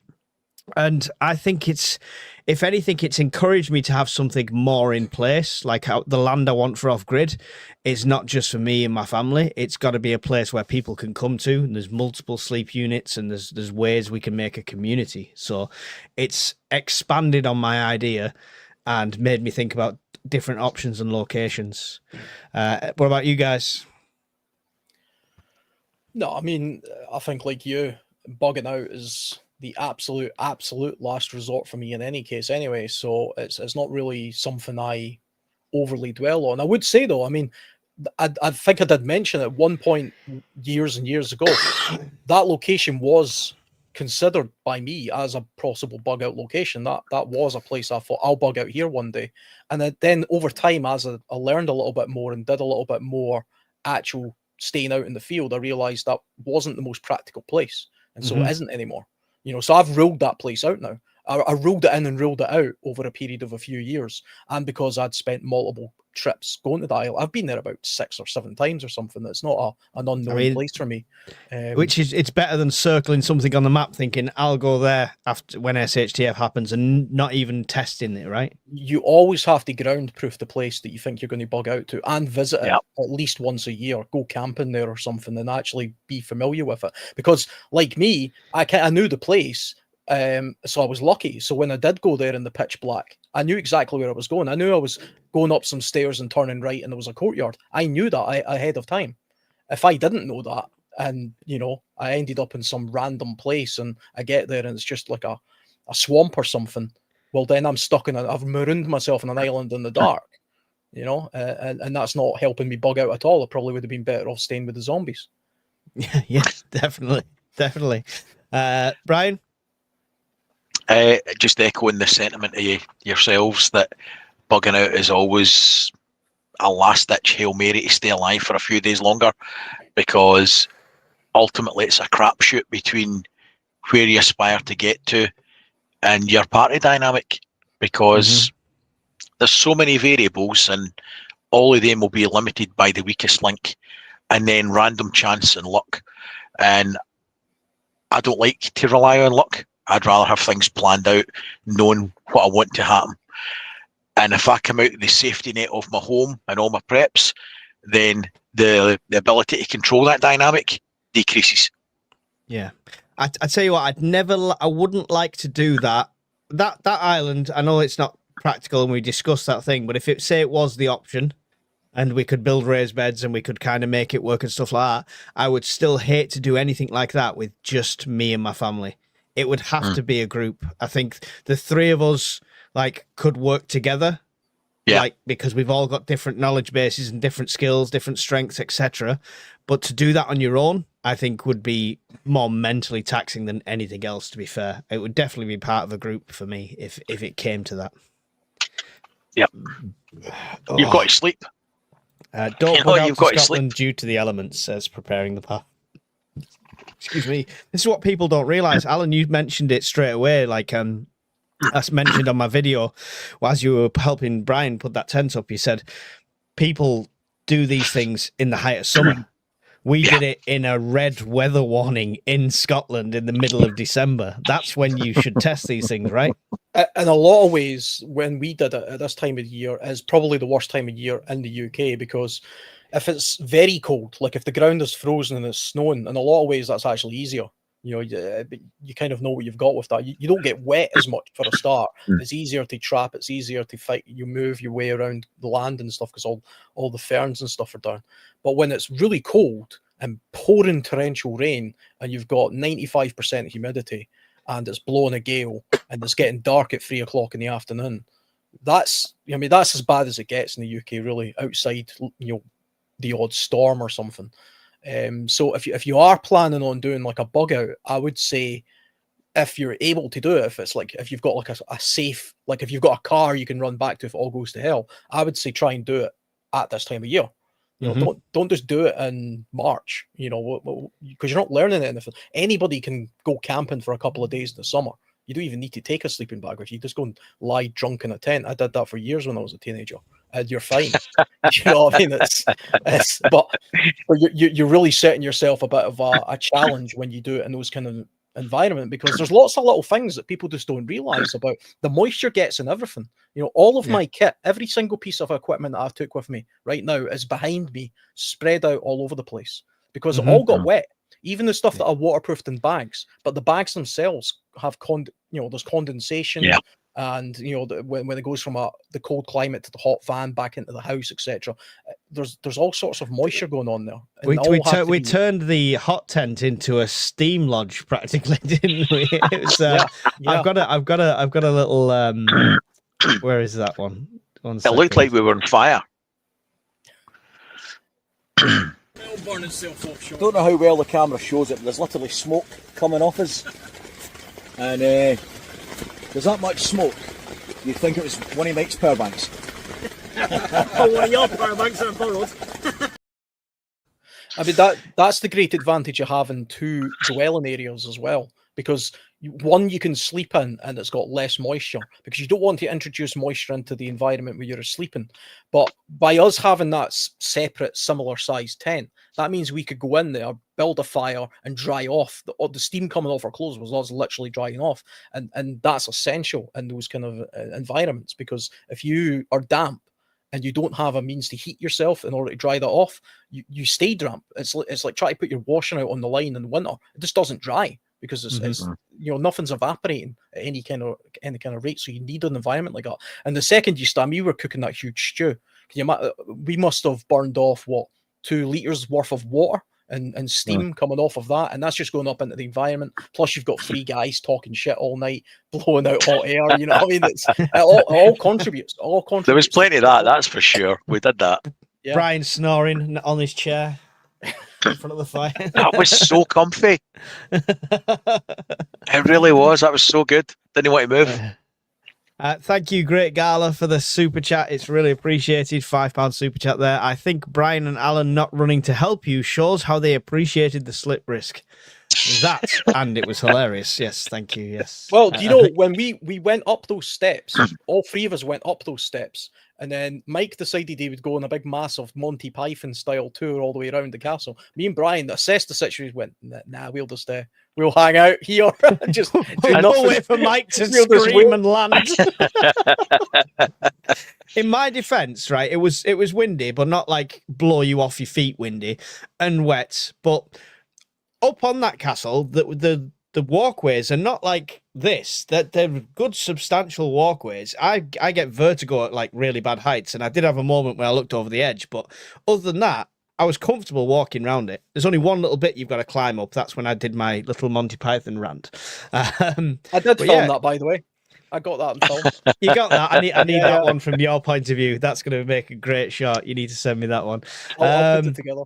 And I think if anything, it's encouraged me to have something more in place, like how the land I want for off-grid is not just for me and my family. It's got to be a place where people can come to, and there's multiple sleep units, and there's ways we can make a community. So it's expanded on my idea and made me think about different options and locations. What about you guys? No, I mean, I think like you, bugging out is the absolute last resort for me in any case anyway. So it's not really something I overly dwell on. I would say though, I mean, I think I did mention at one point years and years ago, that location was considered by me as a possible bug out location. That was a place I thought I'll bug out here one day. And then over time, as I learned a little bit more and did a little bit more actual staying out in the field, I realized that wasn't the most practical place. And so it isn't anymore. You know, so I've ruled that place out now. I ruled it in and ruled it out over a period of a few years. And because I'd spent multiple trips going to the Isle, I've been there about 6 or 7 times or something. That's not an unknown place for me. Which is, it's better than circling something on the map thinking I'll go there after when SHTF happens and not even testing it, right? You always have to ground proof the place that you think you're going to bug out to and visit it at least once a year. Go camping there or something and actually be familiar with it. Because like me, I knew the place. So I was lucky. So when I did go there in the pitch black, I knew exactly where I was going. I knew I was going up some stairs and turning right and there was a courtyard. I knew that ahead of time. If I didn't know that and, you know, I ended up in some random place and I get there and it's just like a swamp or something, well, then I'm stuck I've marooned myself on an island in the dark. you know, and that's not helping me bug out at all. I probably would have been better off staying with the zombies. Yeah, definitely. Brian? Just echoing the sentiment of yourselves that bugging out is always a last-ditch Hail Mary to stay alive for a few days longer, because ultimately it's a crapshoot between where you aspire to get to and your party dynamic, because there's so many variables and all of them will be limited by the weakest link and then random chance and luck. And I don't like to rely on luck. I'd rather have things planned out, knowing what I want to happen. And if I come out of the safety net of my home and all my preps, then the ability to control that dynamic decreases. Yeah. I tell you what, I wouldn't like to do that. That island, I know it's not practical and we discussed that thing, but if it was the option and we could build raised beds and we could kind of make it work and stuff like that, I would still hate to do anything like that with just me and my family. It would have to be a group. I think the three of us could work together. Yeah. Because we've all got different knowledge bases and different skills, different strengths, etc. But to do that on your own, I think would be more mentally taxing than anything else, to be fair. It would definitely be part of a group for me if it came to that. Yep. You've got to sleep. Don't bug out to Scotland due to the elements, says Preparing the Path. Excuse me. This is what people don't realise. Alan, you mentioned it straight away, as mentioned on my video, as you were helping Brian put that tent up, you said people do these things in the height of summer. We did it in a red weather warning in Scotland in the middle of December. That's when you should test these things, right? In a lot of ways, when we did it at this time of year is probably the worst time of year in the UK, because if it's very cold, like if the ground is frozen and it's snowing, in a lot of ways that's actually easier. You know, you kind of know what you've got with that. You don't get wet as much for a start. It's easier to trap. It's easier to fight. You move your way around the land and stuff because all the ferns and stuff are down. But when it's really cold and pouring torrential rain and you've got 95% humidity and it's blowing a gale and it's getting dark at 3 o'clock in the afternoon, that's as bad as it gets in the UK, really, outside, the odd storm or something. So if you are planning on doing a bug out, I would say, if you're able to do it, if you've got a safe, if you've got a car you can run back to if it all goes to hell, I would say try and do it at this time of year. You know, don't just do it in March, because you're not learning anything. Anybody can go camping for a couple of days in the summer. You don't even need to take a sleeping bag with you. Just go and lie drunk in a tent. I did that for years when I was a teenager. And you're fine. You know what I mean? But you're really setting yourself a bit of a challenge when you do it in those kind of environment, because there's lots of little things that people just don't realize about the moisture gets in everything. All of my kit, every single piece of equipment that I took with me right now is behind me, spread out all over the place, because it all got wet. Even the stuff that are waterproofed in bags, but the bags themselves have there's condensation. Yeah. And when it goes from the cold climate to the hot van back into the house, etc., there's all sorts of moisture going on there. We turned the hot tent into a steam lodge practically, didn't we? It was, I've got a little. Where is that one? It looked like we were on fire. Don't know how well the camera shows it, but there's literally smoke coming off us, and there's that much smoke. You'd think it was one of Mike's power banks. One of your power banks are borrowed. I mean, that's the great advantage of having two dwelling areas as well, because one you can sleep in and it's got less moisture, because you don't want to introduce moisture into the environment where you're sleeping. But by us having that separate, similar sized tent, that means we could go in there, build a fire and dry off. The steam coming off our clothes was us literally drying off. And that's essential in those kind of environments, because if you are damp and you don't have a means to heat yourself in order to dry that off, you stay damp. It's like trying to put your washing out on the line in winter. It just doesn't dry, because it's nothing's evaporating at any kind of rate. So you need an environment like that. And the second you stand, we were cooking that huge stew. We must have burned off 2 liters worth of water and steam coming off of that, and that's just going up into the environment. Plus, you've got three guys talking shit all night, blowing out hot air. You know what I mean? It all contributes. All contributes. There was plenty of that. That's for sure. We did that. Yeah. Brian snoring on his chair in front of the fire. That was so comfy. It really was. That was so good. Didn't want to move. Thank you, Great Gala, for the super chat. It's really appreciated. £5 super chat there. I think Brian and Alan not running to help you shows how they appreciated the slip risk. That, and it was hilarious. Yes, thank you. Yes. Well, do you know, when we went up those steps, all three of us went up those steps, and then Mike decided he would go on a big, massive Monty Python style tour all the way around the castle. Me and Brian assessed the situation. Went, nah, we'll just we'll hang out here. Just no way for Mike to scream and land. In my defense, right, it was windy, but not like blow you off your feet windy, and wet. But up on that castle, the walkways are not like this. That they're good, substantial walkways. I get vertigo at like really bad heights, and I did have a moment where I looked over the edge. But other than that, I was comfortable walking around it. There's only one little bit you've got to climb up. That's when I did my little Monty Python rant. I did film that, by the way. I got that in film. You got that? I need that one from your point of view. That's going to make a great shot. You need to send me that one. I'll put it together.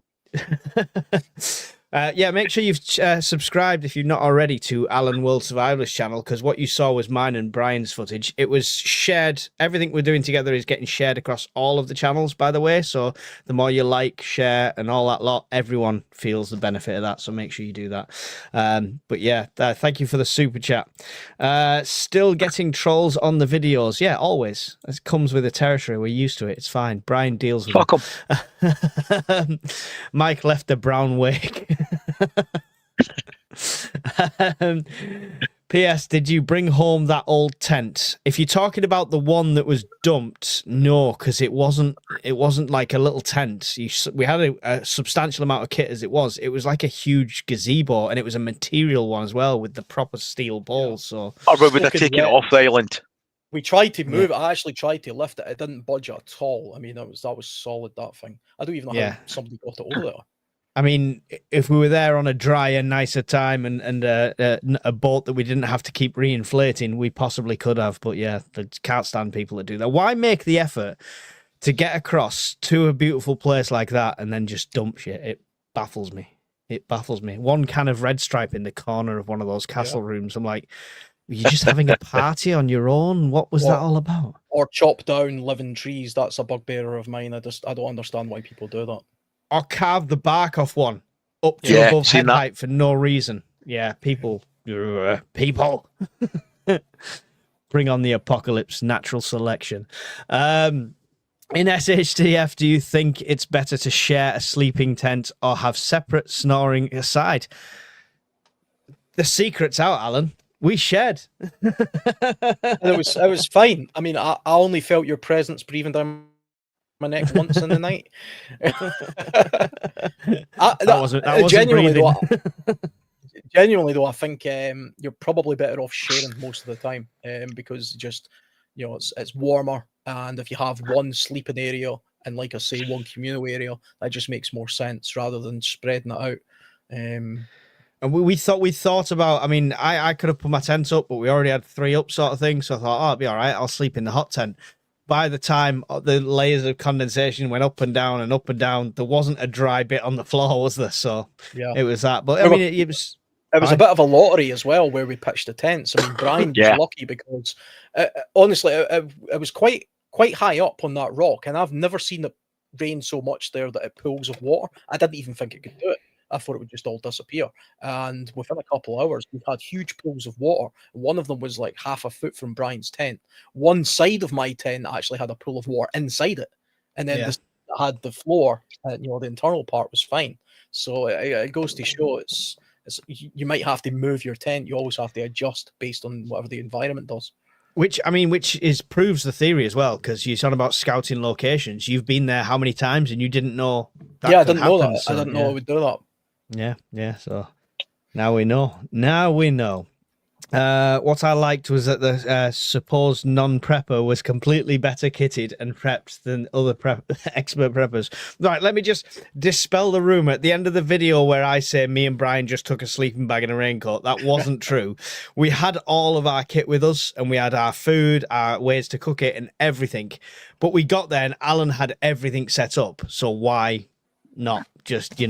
Yeah, make sure you've subscribed if you've not already to Alan World Survivalist channel, because what you saw was mine and Brian's footage. It was shared. Everything we're doing together is getting shared across all of the channels, by the way. So the more you like, share, and all that lot, everyone feels the benefit of that. So make sure you do that. But yeah, thank you for the super chat. Still getting trolls on the videos. Yeah, always. It comes with the territory. We're used to it. It's fine. Brian deals with it. Mike left a brown wig. P.S. Did you bring home that old tent? If you're talking about the one that was dumped, no, because it wasn't like a little tent. We had a substantial amount of kit as it was. It was like a huge gazebo, and it was a material one as well with the proper steel balls. So we would have taken it off the island. We tried to move it. I actually tried to lift it. It didn't budge at all. I mean, that was solid, that thing. I don't even know how somebody got it over there. I mean, if we were there on a drier, nicer time and a boat that we didn't have to keep reinflating, we possibly could have. But yeah, I can't stand people that do that. Why make the effort to get across to a beautiful place like that and then just dump shit? It baffles me. It baffles me. One can of Red Stripe in the corner of one of those castle rooms. I'm like, were you just having a party on your own? What was that all about? Or chop down living trees. That's a bugbearer of mine. I don't understand why people do that. Or carve the bark off one up to above head height for no reason. Yeah, people. Bring on the apocalypse, natural selection. In SHTF, do you think it's better to share a sleeping tent or have separate snoring aside? The secret's out, Alan. We shared. It was fine. I mean, I only felt your presence breathing down my neck once in the night. Genuinely though, I think you're probably better off sharing most of the time, because just it's warmer, and if you have one sleeping area and, like I say, one communal area, that just makes more sense rather than spreading it out. And we thought about. I mean, I could have put my tent up, but we already had 3 up, sort of thing. So I thought, it'll be all right. I'll sleep in the hot tent. By the time the layers of condensation went up and down, there wasn't a dry bit on the floor, was there? So it was that. But I mean, it was a bit of a lottery as well where we pitched the tents. I mean, Brian was lucky because honestly, it was quite high up on that rock, and I've never seen it rain so much there that it pools of water. I didn't even think it could do it. I thought it would just all disappear. And within a couple of hours, we had huge pools of water. One of them was like half a foot from Brian's tent. One side of my tent actually had a pool of water inside it. And then this had the floor, the internal part was fine. So it goes to show you might have to move your tent. You always have to adjust based on whatever the environment does. Which proves the theory as well, because you're talking about scouting locations. You've been there how many times, and you didn't know that I didn't know that. So, I didn't know I would do that. Yeah. So now we know. What I liked was that the supposed non-prepper was completely better kitted and prepped than other expert preppers. Right, let me just dispel the rumor. At the end of the video where I say me and Brian just took a sleeping bag and a raincoat, that wasn't true. We had all of our kit with us, and we had our food, our ways to cook it, and everything. But we got there, and Alan had everything set up. So why not just,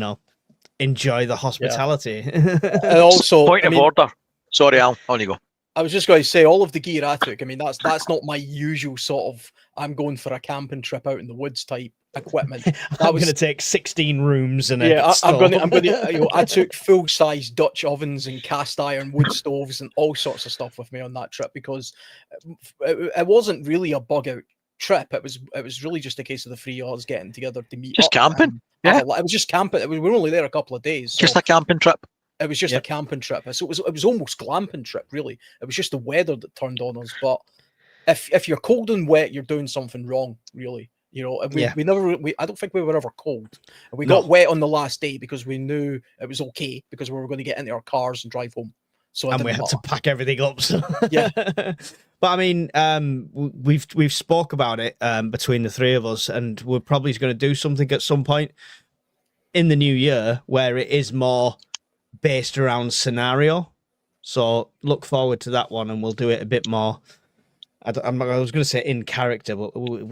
enjoy the hospitality? And also, Point of order. Sorry, Al. On you go. I was just going to say, all of the gear I took, I mean, that's not my usual sort of, I'm going for a camping trip out in the woods type equipment. I'm going to take 16 rooms and I'm going to, I took full-size Dutch ovens and cast iron wood stoves and all sorts of stuff with me on that trip, because it wasn't really a bug out trip. It was really just a case of the three of us getting together to meet Just up. camping. Yeah. It was just camping. We were only there a couple of days. So Just a camping trip. it was just a camping trip. So it was almost glamping trip, really. It was just the weather that turned on us. But if you're cold and wet, you're doing something wrong, really. And I don't think we were ever cold. We got wet on the last day because we knew it was okay, because we were going to get into our cars and drive home. And we had to pack everything up. So. Yeah. But I mean, we've spoke about it between the three of us, and we're probably going to do something at some point in the new year where it is more based around scenario. So look forward to that one, and we'll do it a bit more. I was going to say in character, but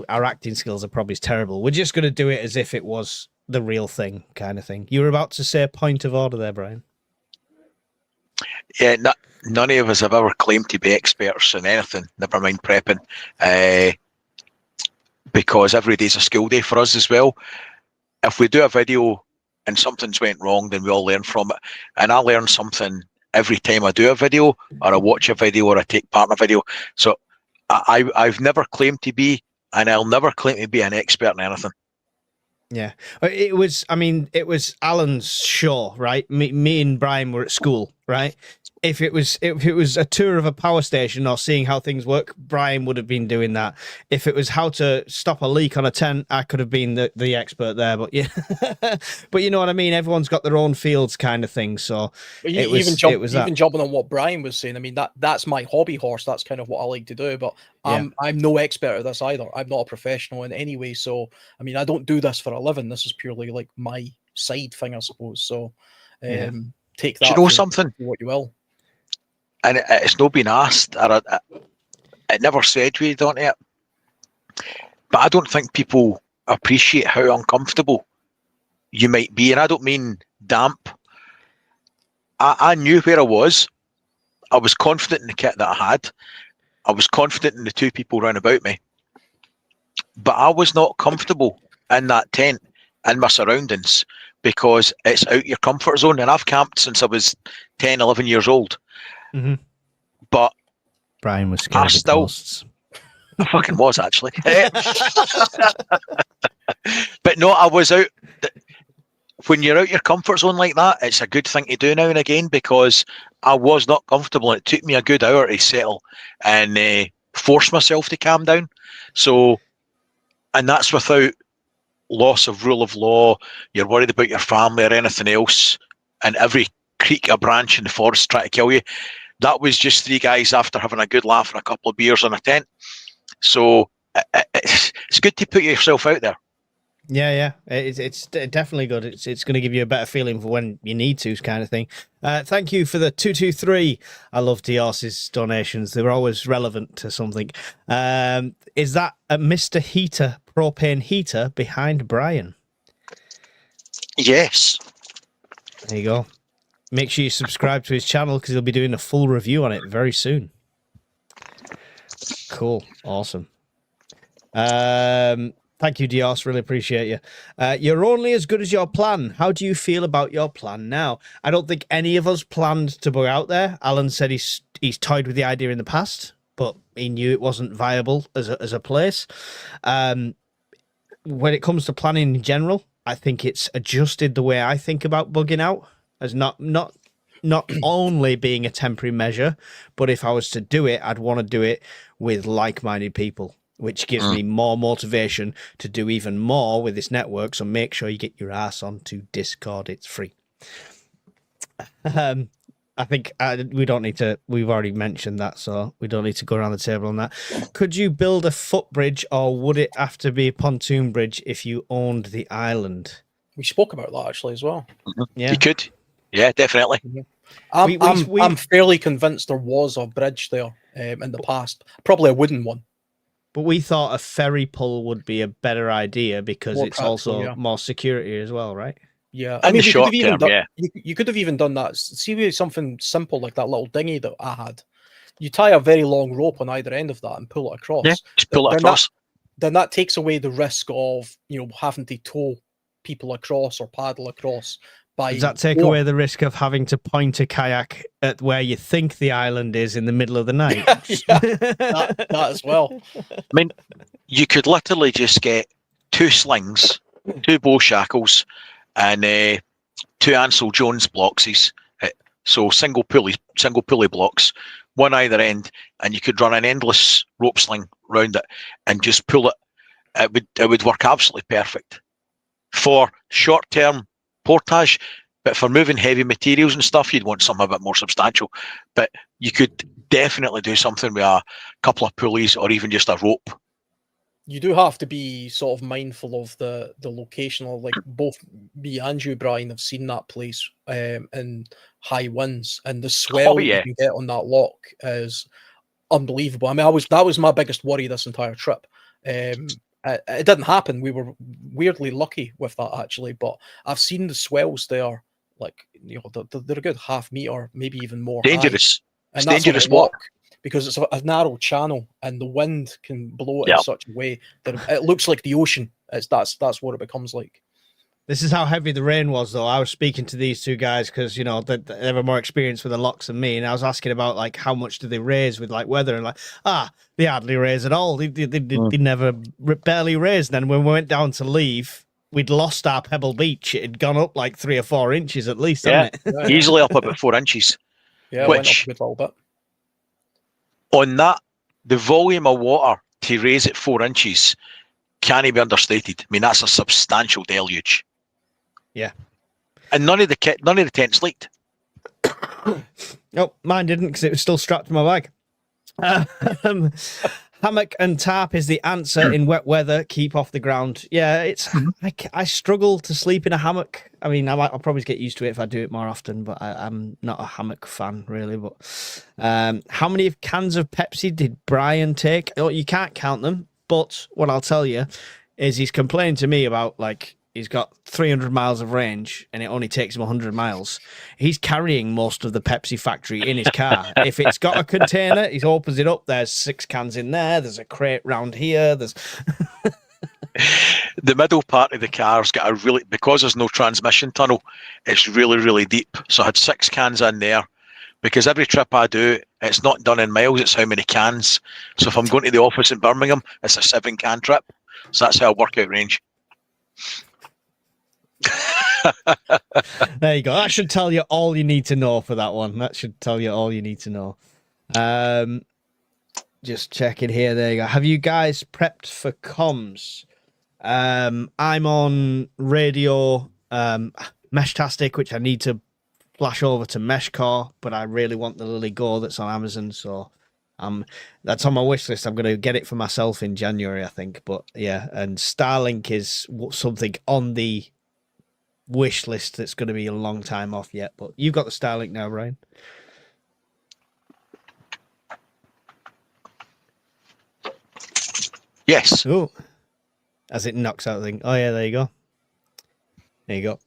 our acting skills are probably terrible. We're just going to do it as if it was the real thing, kind of thing. You were about to say a point of order there, Brian. Yeah, none of us have ever claimed to be experts in anything, never mind prepping, because every day's a school day for us as well. If we do a video and something's went wrong, then we all learn from it. And I learn something every time I do a video, or I watch a video, or I take part in a video. So I've never claimed to be, and I'll never claim to be an expert in anything. Yeah, it was Alan's show, right? Me and Brian were at school, right? If it was a tour of a power station or seeing how things work, Brian would have been doing that. If it was how to stop a leak on a tent, I could have been the expert there. But yeah, but you know what I mean. Everyone's got their own fields, kind of thing. So even jumping on what Brian was saying. I mean, that's my hobby horse. That's kind of what I like to do. But I'm no expert at this either. I'm not a professional in any way. So I mean, I don't do this for a living. This is purely like my side thing, I suppose. So take that. Do you know something? What you will. And it's not been asked, or it never segued onto it. But I don't think people appreciate how uncomfortable you might be. And I don't mean damp. I knew where I was. I was confident in the kit that I had. I was confident in the two people round about me. But I was not comfortable in that tent, in my surroundings, because it's out your comfort zone. And I've camped since I was 10, 11 years old. Mm-hmm. But Brian was scared of ghosts. I fucking was, actually. But no, I was out. When you're out your comfort zone like that, it's a good thing to do now and again, because I was not comfortable, and it took me a good hour to settle and force myself to calm down. So, and that's without loss of rule of law. You're worried about your family or anything else, and every creek a branch in the forest trying to kill you. That was just three guys after having a good laugh and a couple of beers on a tent. So it's good to put yourself out there. Yeah, it's definitely good. It's going to give you a better feeling for when you need to, kind of thing. Thank you for the 223. I love Dios's donations. They were always relevant to something. Is that a Mr. Heater propane heater behind Brian? Yes. There you go. Make sure you subscribe to his channel, because he'll be doing a full review on it very soon. Cool. Awesome. Thank you, Dios. Really appreciate you. You're only as good as your plan. How do you feel about your plan now? I don't think any of us planned to go out there. Alan said he's toyed with the idea in the past, but he knew it wasn't viable as a place. When it comes to planning in general, I think it's adjusted the way I think about bugging out, as not only being a temporary measure, but if I was to do it, I'd want to do it with like-minded people, which gives me more motivation to do even more with this network. So make sure you get your ass onto Discord. It's free. I think we don't need to. We've already mentioned that, so we don't need to go around the table on that. Could you build a footbridge, or would it have to be a pontoon bridge if you owned the island? We spoke about that actually as well. Yeah, You could. Yeah, definitely. I'm fairly convinced there was a bridge there in the past, probably a wooden one. But we thought a ferry pull would be a better idea because More it's practical, also yeah. more security as well, right? Yeah, In the we could short have even term, done, yeah. you could have even done that. See, with something simple like that little dinghy that I had. You tie a very long rope on either end of that and pull it across. Yeah, just pull it across. Then that takes away the risk of having to tow people across or paddle across. Does that take away the risk of having to point a kayak at where you think the island is in the middle of the night? Yeah, that as well. I mean, you could literally just get 2 slings, 2 bow shackles, and 2 Ansel Jones blocks. So single pulley blocks, one either end, and you could run an endless rope sling round it and just pull it. It would work absolutely perfect for short-term portage, but for moving heavy materials and stuff, you'd want something a bit more substantial. But you could definitely do something with a couple of pulleys or even just a rope. You do have to be sort of mindful of the location. Like both me and you, Brian, have seen that place in high winds, and the swell you can get on that lock is unbelievable. I mean, that was my biggest worry this entire trip. It didn't happen. We were weirdly lucky with that actually, but I've seen the swells there, like they're a good half meter, maybe even more. Dangerous. High. And it's dangerous walk because it's a narrow channel and the wind can blow it in such a way that it looks like the ocean. That's what it becomes like. This is how heavy the rain was, though. I was speaking to these 2 guys because, they were more experienced with the locks than me. And I was asking about, like, how much do they raise with, like, weather? And, like, they hardly raise at all. They never barely raised. Then when we went down to leave, we'd lost our Pebble Beach. It had gone up, like, 3 or 4 inches at least, hadn't it? Easily up about 4 inches. Yeah, went up a good little bit. On that, the volume of water to raise it 4 inches can't be understated. I mean, that's a substantial deluge. Yeah, and none of the tents leaked. No, mine didn't because it was still strapped to my bag. Hammock and tarp is the answer in wet weather. Keep off the ground. Yeah, it's. I struggle to sleep in a hammock. I mean, I'll probably get used to it if I do it more often, but I'm not a hammock fan really. But how many cans of Pepsi did Brian take? Oh, you can't count them. But what I'll tell you is he's complaining to me about like. He's got 300 miles of range and it only takes him 100 miles. He's carrying most of the Pepsi factory in his car. If it's got a container, he opens it up. There's 6 cans in there. There's a crate round here. There's the middle part of the car's got because there's no transmission tunnel, it's really, really deep. So I had 6 cans in there because every trip I do, it's not done in miles. It's how many cans. So if I'm going to the office in Birmingham, it's a 7-can trip. So that's how I work out range. There you go. That should tell you all you need to know for that one. That should tell you all you need to know. Just checking here. There you go. Have you guys prepped for comms? I'm on radio Meshtastic, which I need to flash over to Meshcore, but I really want the Lily Go that's on Amazon, so that's on my wish list. I'm going to get it for myself in January, I think. But yeah, and Starlink is something on the wish list that's going to be a long time off yet. But you've got the Starlink now, Ryan. Yes. Oh, as it knocks out the thing. Oh yeah, there you go. There you go.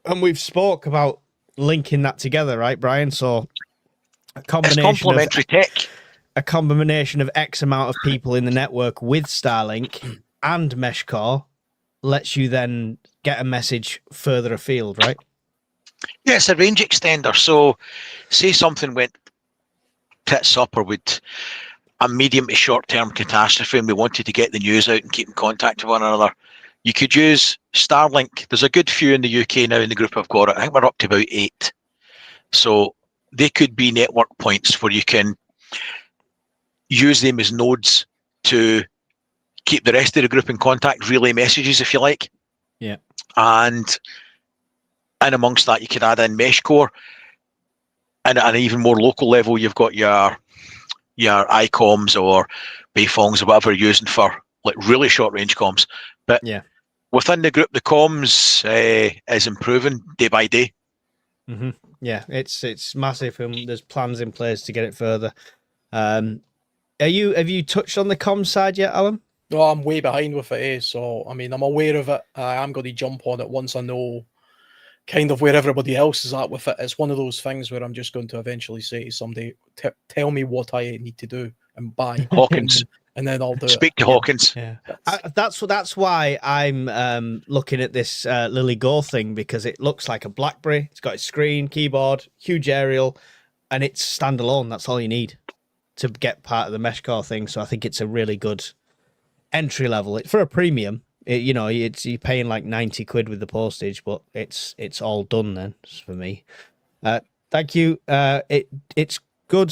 And we've spoke about linking that together, right, Brian? So a combination it's complementary tech. A combination of X amount of people in the network with Starlink and Meshcore lets you then get a message further afield, right? Yeah, it's a range extender. So say something went tits up or with a medium to short-term catastrophe and we wanted to get the news out and keep in contact with one another, you could use Starlink. There's a good few in the UK now in the group I've got. I think we're up to about 8. So they could be network points where you can use them as nodes to keep the rest of the group in contact, relay messages if you like. Yeah. And amongst that, you could add in Meshcore. an even more local level, you've got your ICOMs or Bayfongs or whatever you're using for like really short range comms. But Yeah. within the group, the comms is improving day by day. Mm-hmm. Yeah, it's massive, and there's plans in place to get it further. Have you touched on the comms side yet, Alan? No, I'm way behind with it, so I mean, I'm aware of it. I'm going to jump on it once I know kind of where everybody else is at with it. It's one of those things where I'm just going to eventually say to somebody, tell me what I need to do and buy. Hawkins. And then I'll do Speak it. to Hawkins. Yeah, that's why I'm looking at this Lily Go thing, because it looks like a BlackBerry. It's got its screen, keyboard, huge aerial, and it's standalone. That's all you need to get part of the mesh core thing. So I think it's a really good entry level. For a premium, you're paying like 90 quid with the postage, but it's all done then for me. Thank you. It's good.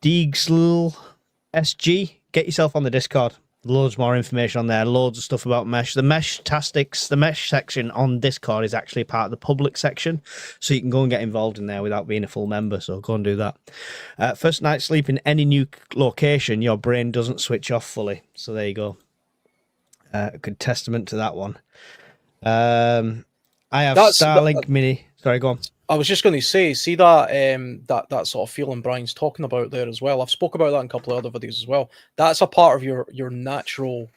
Deegsl SG, get yourself on the Discord. Loads more information on there. Loads of stuff about mesh. The mesh section on Discord is actually part of the public section, so you can go and get involved in there without being a full member. So go and do that. First night's sleep in any new location, your brain doesn't switch off fully. So there you go. A good testament to that one. I have Starlink Mini. Sorry, go on. I was just going to say, see that that sort of feeling Brian's talking about there as well. I've spoke about that in a couple of other videos as well. That's a part of your natural.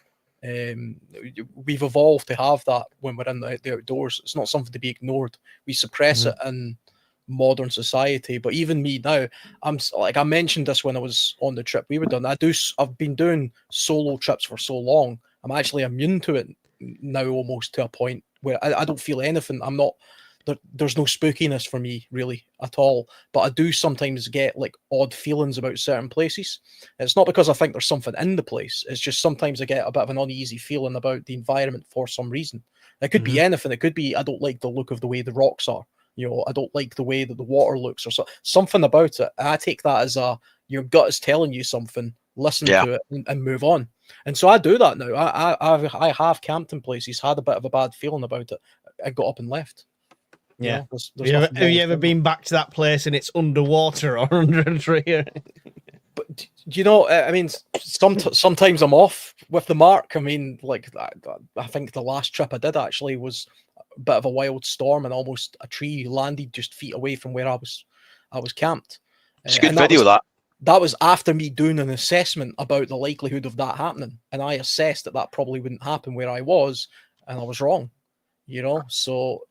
We've evolved to have that when we're in the outdoors. It's not something to be ignored. We suppress it in modern society. But even me now, I'm like, I mentioned this when I was on the trip we were done. I've been doing solo trips for so long. I'm actually immune to it now, almost to a point where I don't feel anything. I'm not. There's no spookiness for me really at all, but I do sometimes get like odd feelings about certain places. It's not because I think there's something in the place. It's just sometimes I get a bit of an uneasy feeling about the environment for some reason. It could be anything. It could be I don't like the look of the way the rocks are. I don't like the way that the water looks, or something about it. And I take that as your gut is telling you something. Listen to it and move on. And so I do that now. I have camped in places, had a bit of a bad feeling about it. I got up and left. Yeah. There's have you ever been back to that place and it's underwater or under a tree? But I mean, sometimes I'm off with the mark. I mean, like I think the last trip I did actually was a bit of a wild storm, and almost a tree landed just feet away from where I was camped. It's a good video that. That was after me doing an assessment about the likelihood of that happening, and I assessed that probably wouldn't happen where I was, and I was wrong. So.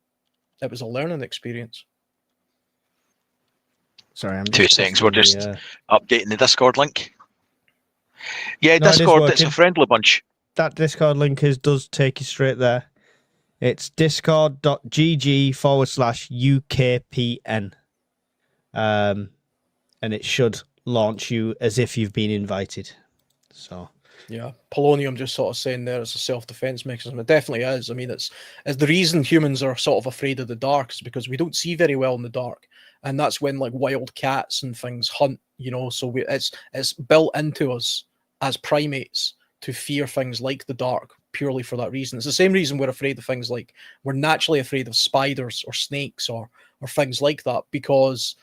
It was a learning experience. Sorry, I'm 2 seconds. We're just updating the Discord link. Yeah, no, Discord, it's a friendly bunch. That Discord link does take you straight there. It's discord.gg/UKPN. And it should launch you as if you've been invited. So. Yeah, polonium just sort of saying there it's a self-defense mechanism. It definitely is. I mean, it's the reason humans are sort of afraid of the dark is because we don't see very well in the dark, and that's when like wild cats and things hunt. So it's built into us as primates to fear things like the dark purely for that reason. It's the same reason we're afraid of things like we're naturally afraid of spiders or snakes or things like that, because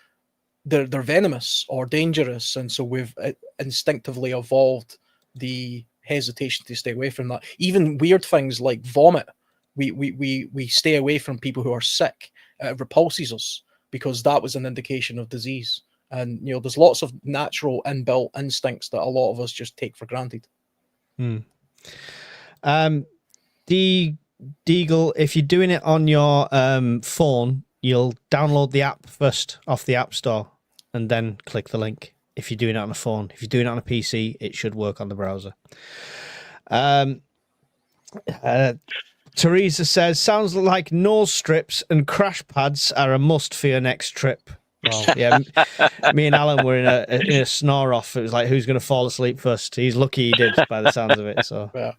they're venomous or dangerous, and so we've instinctively evolved the hesitation to stay away from that. Even weird things like vomit, we stay away from people who are sick. It repulses us because that was an indication of disease. And there's lots of natural inbuilt instincts that a lot of us just take for granted. Deagle, if you're doing it on your phone, you'll download the app first off the App Store and then click the link. If you're doing it on a phone, if you're doing it on a PC, it should work on the browser. Teresa says, sounds like nose strips and crash pads are a must for your next trip. Well, yeah, me and Alan were in a snore off. It was like, who's going to fall asleep first? He's lucky he did, by the sounds of it. So yeah.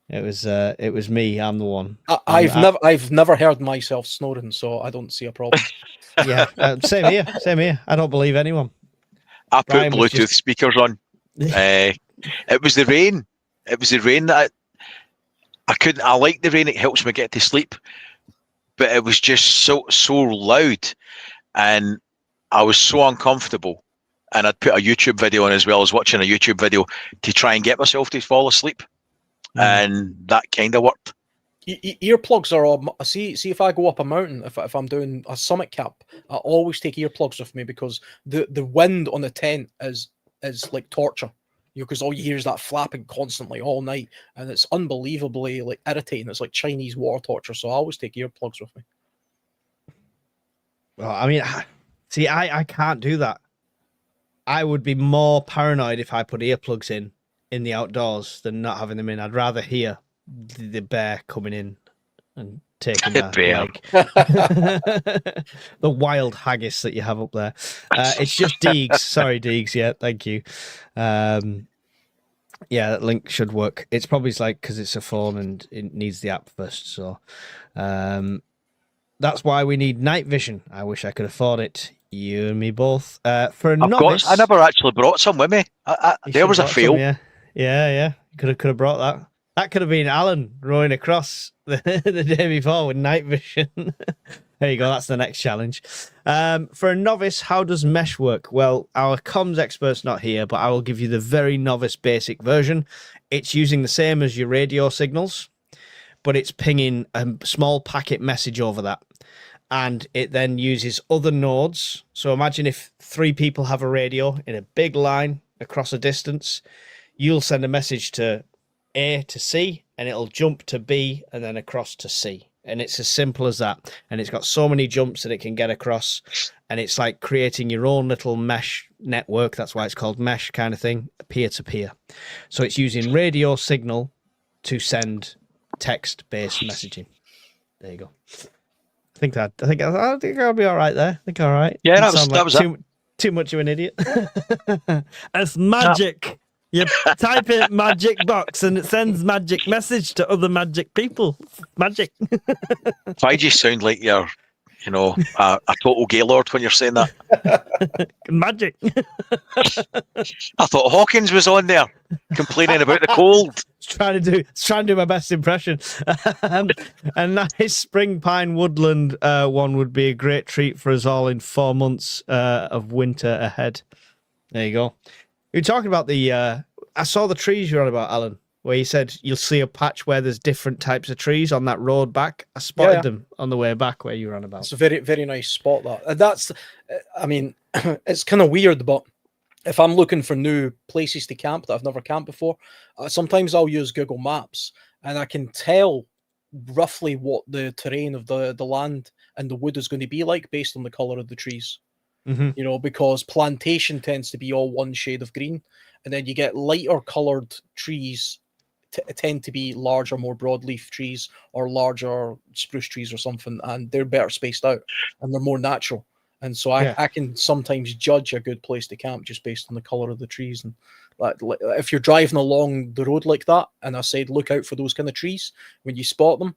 It was me. I'm the one. I've never heard myself snoring, so I don't see a problem. Yeah, same here. I don't believe anyone. I put Brian Bluetooth speakers on. It was the rain. It was the rain that I couldn't. I like the rain. It helps me get to sleep, but it was just so loud, and I was so uncomfortable, and I'd put a YouTube video on as well as watching a YouTube video to try and get myself to fall asleep, and that kind of worked. Earplugs are all. See if I go up a mountain, if I'm doing a summit camp, I always take earplugs with me because the wind on the tent is like torture. Because all you hear is that flapping constantly all night, and it's unbelievably like irritating. It's like Chinese war torture. So I always take earplugs with me. Well, I mean, see, I can't do that. I would be more paranoid if I put earplugs in the outdoors than not having them in. I'd rather hear the bear coming in and taking The bear. the wild haggis that you have up there. It's just Deegs. Sorry, Deegs. Yeah, thank you. Yeah, that link should work. It's probably like because it's a phone and it needs the app first. So that's why we need night vision. I wish I could afford it. You and me both. For a novice, I never actually brought some with me. There was a fail. Yeah. Could have brought that. That could have been Alan rowing across the day before with night vision. There you go. That's the next challenge. For a novice, how does mesh work? Well, our comms expert's not here, but I will give you the very novice basic version. It's using the same as your radio signals, but it's pinging a small packet message over that. And it then uses other nodes. So imagine if 3 people have a radio in a big line across a distance, you'll send a message to A to C, and it'll jump to B and then across to C. And it's as simple as that. And it's got so many jumps that it can get across. And it's like creating your own little mesh network. That's why it's called mesh kind of thing, peer-to-peer. So it's using radio signal to send text-based message. There you go. I think I'll be all right there. I think all right. Yeah, that was too much of an idiot. It's magic. You type in magic box and it sends magic message to other magic people. Magic. Why do you sound like you're, a total Gaylord when you're saying that? Magic. I thought Hawkins was on there complaining about the cold. Trying to do my best impression. A nice spring pine woodland one would be a great treat for us all in 4 months of winter ahead. There you go. You're talking about I saw the trees you're on about, Alan, where you said you'll see a patch where there's different types of trees on that road back. I spotted them on the way back where you were on about. It's a very, very nice spot, that. And that's, I mean, it's kind of weird, but if I'm looking for new places to camp that I've never camped before, sometimes I'll use Google Maps and I can tell roughly what the terrain of the land and the wood is going to be like based on the color of the trees. Mm-hmm. Because plantation tends to be all one shade of green, and then you get lighter colored trees tend to be larger, more broadleaf trees or larger spruce trees or something, and they're better spaced out and they're more natural. And so I can sometimes judge a good place to camp just based on the color of the trees. And like if you're driving along the road like that, and I said look out for those kind of trees, when you spot them,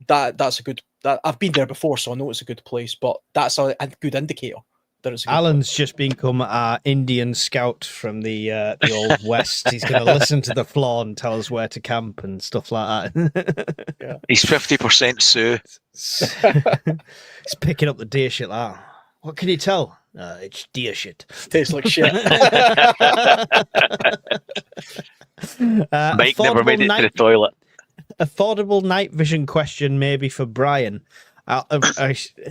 that's a good. I've been there before, so I know it's a good place. But that's a good indicator. Alan's just become our Indian scout from the old West. He's going to listen to the floor and tell us where to camp and stuff like that. Yeah. He's 50% Sioux. He's picking up the deer shit like that. What can you tell? It's deer shit. Tastes like shit. Mike never made it to the toilet. Affordable night vision question maybe for Brian.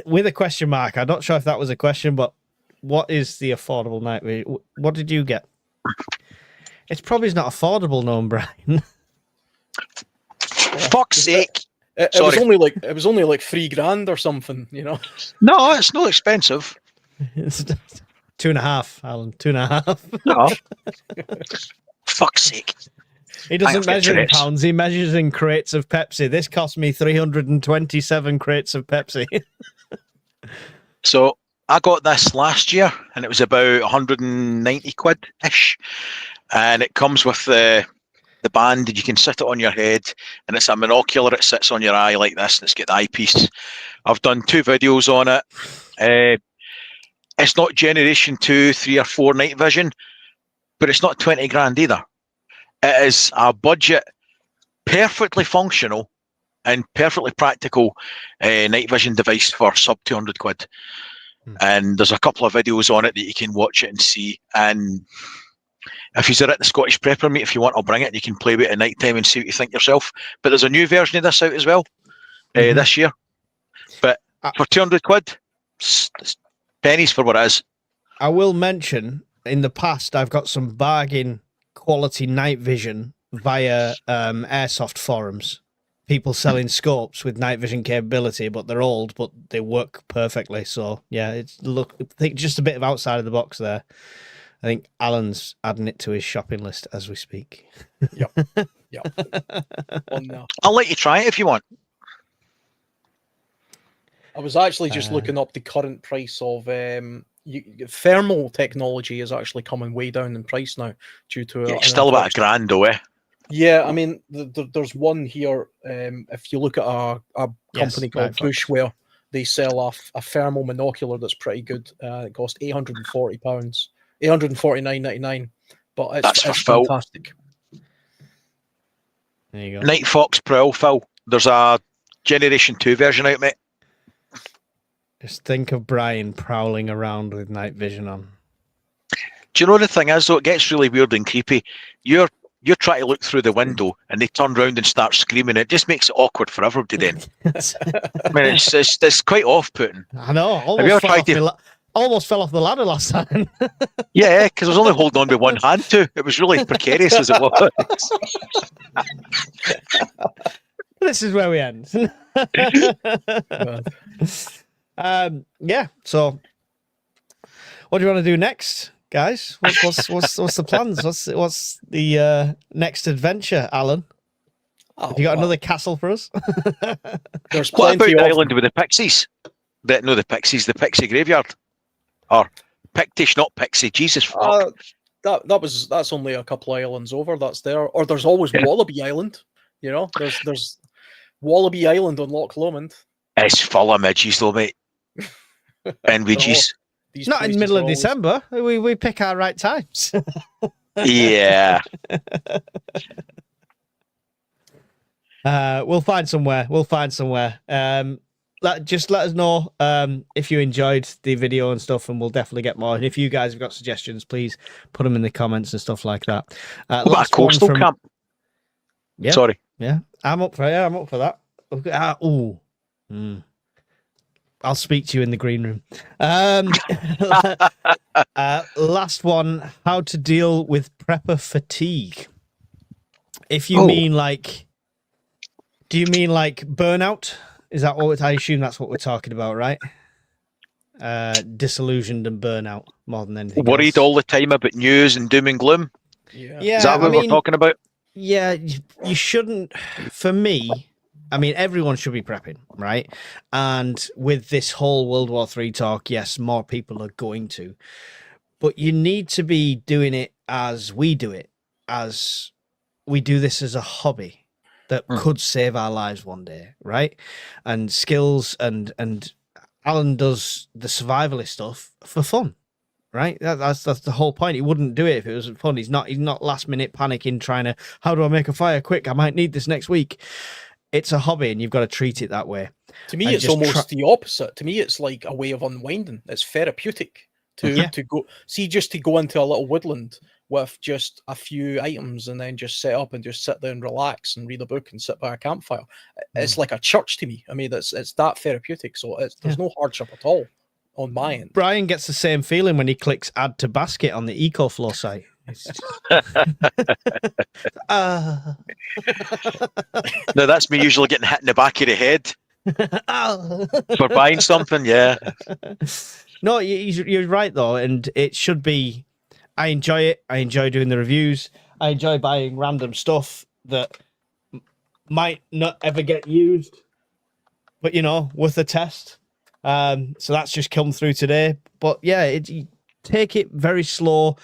With a question mark. I'm not sure if that was a question, but what is the affordable night vision? What did you get? It's probably not affordable, no, Brian. Fuck's sake! It was only like $3,000 or something, No, it's not expensive. It's 2.5, Alan. 2.5. No. Fuck's sake! He doesn't measure in pounds. He measures in crates of Pepsi. This cost me 327 crates of Pepsi. So I got this last year, and it was about 190 quid-ish. And it comes with the band, and you can sit it on your head, and it's a monocular. It sits on your eye like this, and it's got the eyepiece. I've done 2 videos on it. It's not generation 2, 3, or 4 night vision, but it's not 20 grand either. It is a budget, perfectly functional and perfectly practical night vision device for sub 200 quid. and there's a couple of videos on it that you can watch it and see. And if you're at the Scottish Prepper meet, if you want, I'll bring it. You can play with it at night time and see what you think yourself. But there's a new version of this out as well this year. But for 200 quid, it's pennies for what it is. I will mention, in the past, I've got some bargain quality night vision via airsoft forums. People selling scopes with night vision capability, but they're old, but they work perfectly. So yeah, I think just a bit of outside of the box there. I think Alan's adding it to his shopping list as we speak. Yep. I'll let you try it if you want. I was actually just looking up the current price of thermal technology is actually coming way down in price now due to It's still about $1,000 though, eh? Yeah, I mean, there's one here. If you look at a company called Bushware, they sell a thermal monocular that's pretty good. It costs £840, $849.99. But it's fantastic. There you go. Night Fox Pro, Phil. There's a Generation 2 version out, mate. Just think of Brian prowling around with night vision on. Do you know the thing is, though, it gets really weird and creepy. You're trying to look through the window and they turn around and start screaming. It just makes it awkward for everybody then. I mean, it's quite off-putting. I know. Almost fell off the ladder last time. Yeah, because I was only holding on with one hand too. It was really precarious as it was. This is where we end. Yeah. So, what do you want to do next, guys? What's the plans? What's the next adventure, Alan? Have you got another castle for us? There's what about plenty the of island with the pixies? The pixies, the pixie graveyard. Or Pictish, not pixie. Jesus fuck. That's only a couple of islands over. That's there. Or there's always Wallaby Island. You know, there's Wallaby Island on Loch Lomond. It's full of midges though, mate. And widgies. Not in the middle of December. We pick our right times. Yeah. We'll find somewhere. Just let us know if you enjoyed the video and stuff, and we'll definitely get more. And if you guys have got suggestions, please put them in the comments and stuff like that. What about a coastal camp? Yeah. Sorry. Yeah, I'm up for that. I'll speak to you in the green room. Last one: how to deal with prepper fatigue. If you mean do you mean burnout? Is that what I assume that's what we're talking about, right? Disillusioned and burnout more than anything. Worried all the time about news and doom and gloom. Yeah. Is that what we're talking about? Yeah, you shouldn't. For me, I mean, everyone should be prepping, right? And with this whole World War III talk, yes, more people are going to. But you need to be doing it as we do it, as we do this as a hobby that could save our lives one day, right? And skills and Alan does the survivalist stuff for fun, right? That's the whole point. He wouldn't do it if it wasn't fun. He's not last minute panicking trying to, how do I make a fire quick? I might need this next week. It's a hobby and you've got to treat it that way. To me, it's almost the opposite. To me, it's like a way of unwinding. It's therapeutic to go into a little woodland with just a few items and then just set up and just sit there and relax and read a book and sit by a campfire. It's like a church to me. I mean, it's that therapeutic. So there's no hardship at all on my end. Brian gets the same feeling when he clicks add to basket on the EcoFlow site. No, that's me usually getting hit in the back of the head for buying something. Yeah. No, you're right though, and it should be. I enjoy it. I enjoy doing the reviews. I enjoy buying random stuff that might not ever get used, but worth a test. So that's just come through today. But yeah, you take it very slow.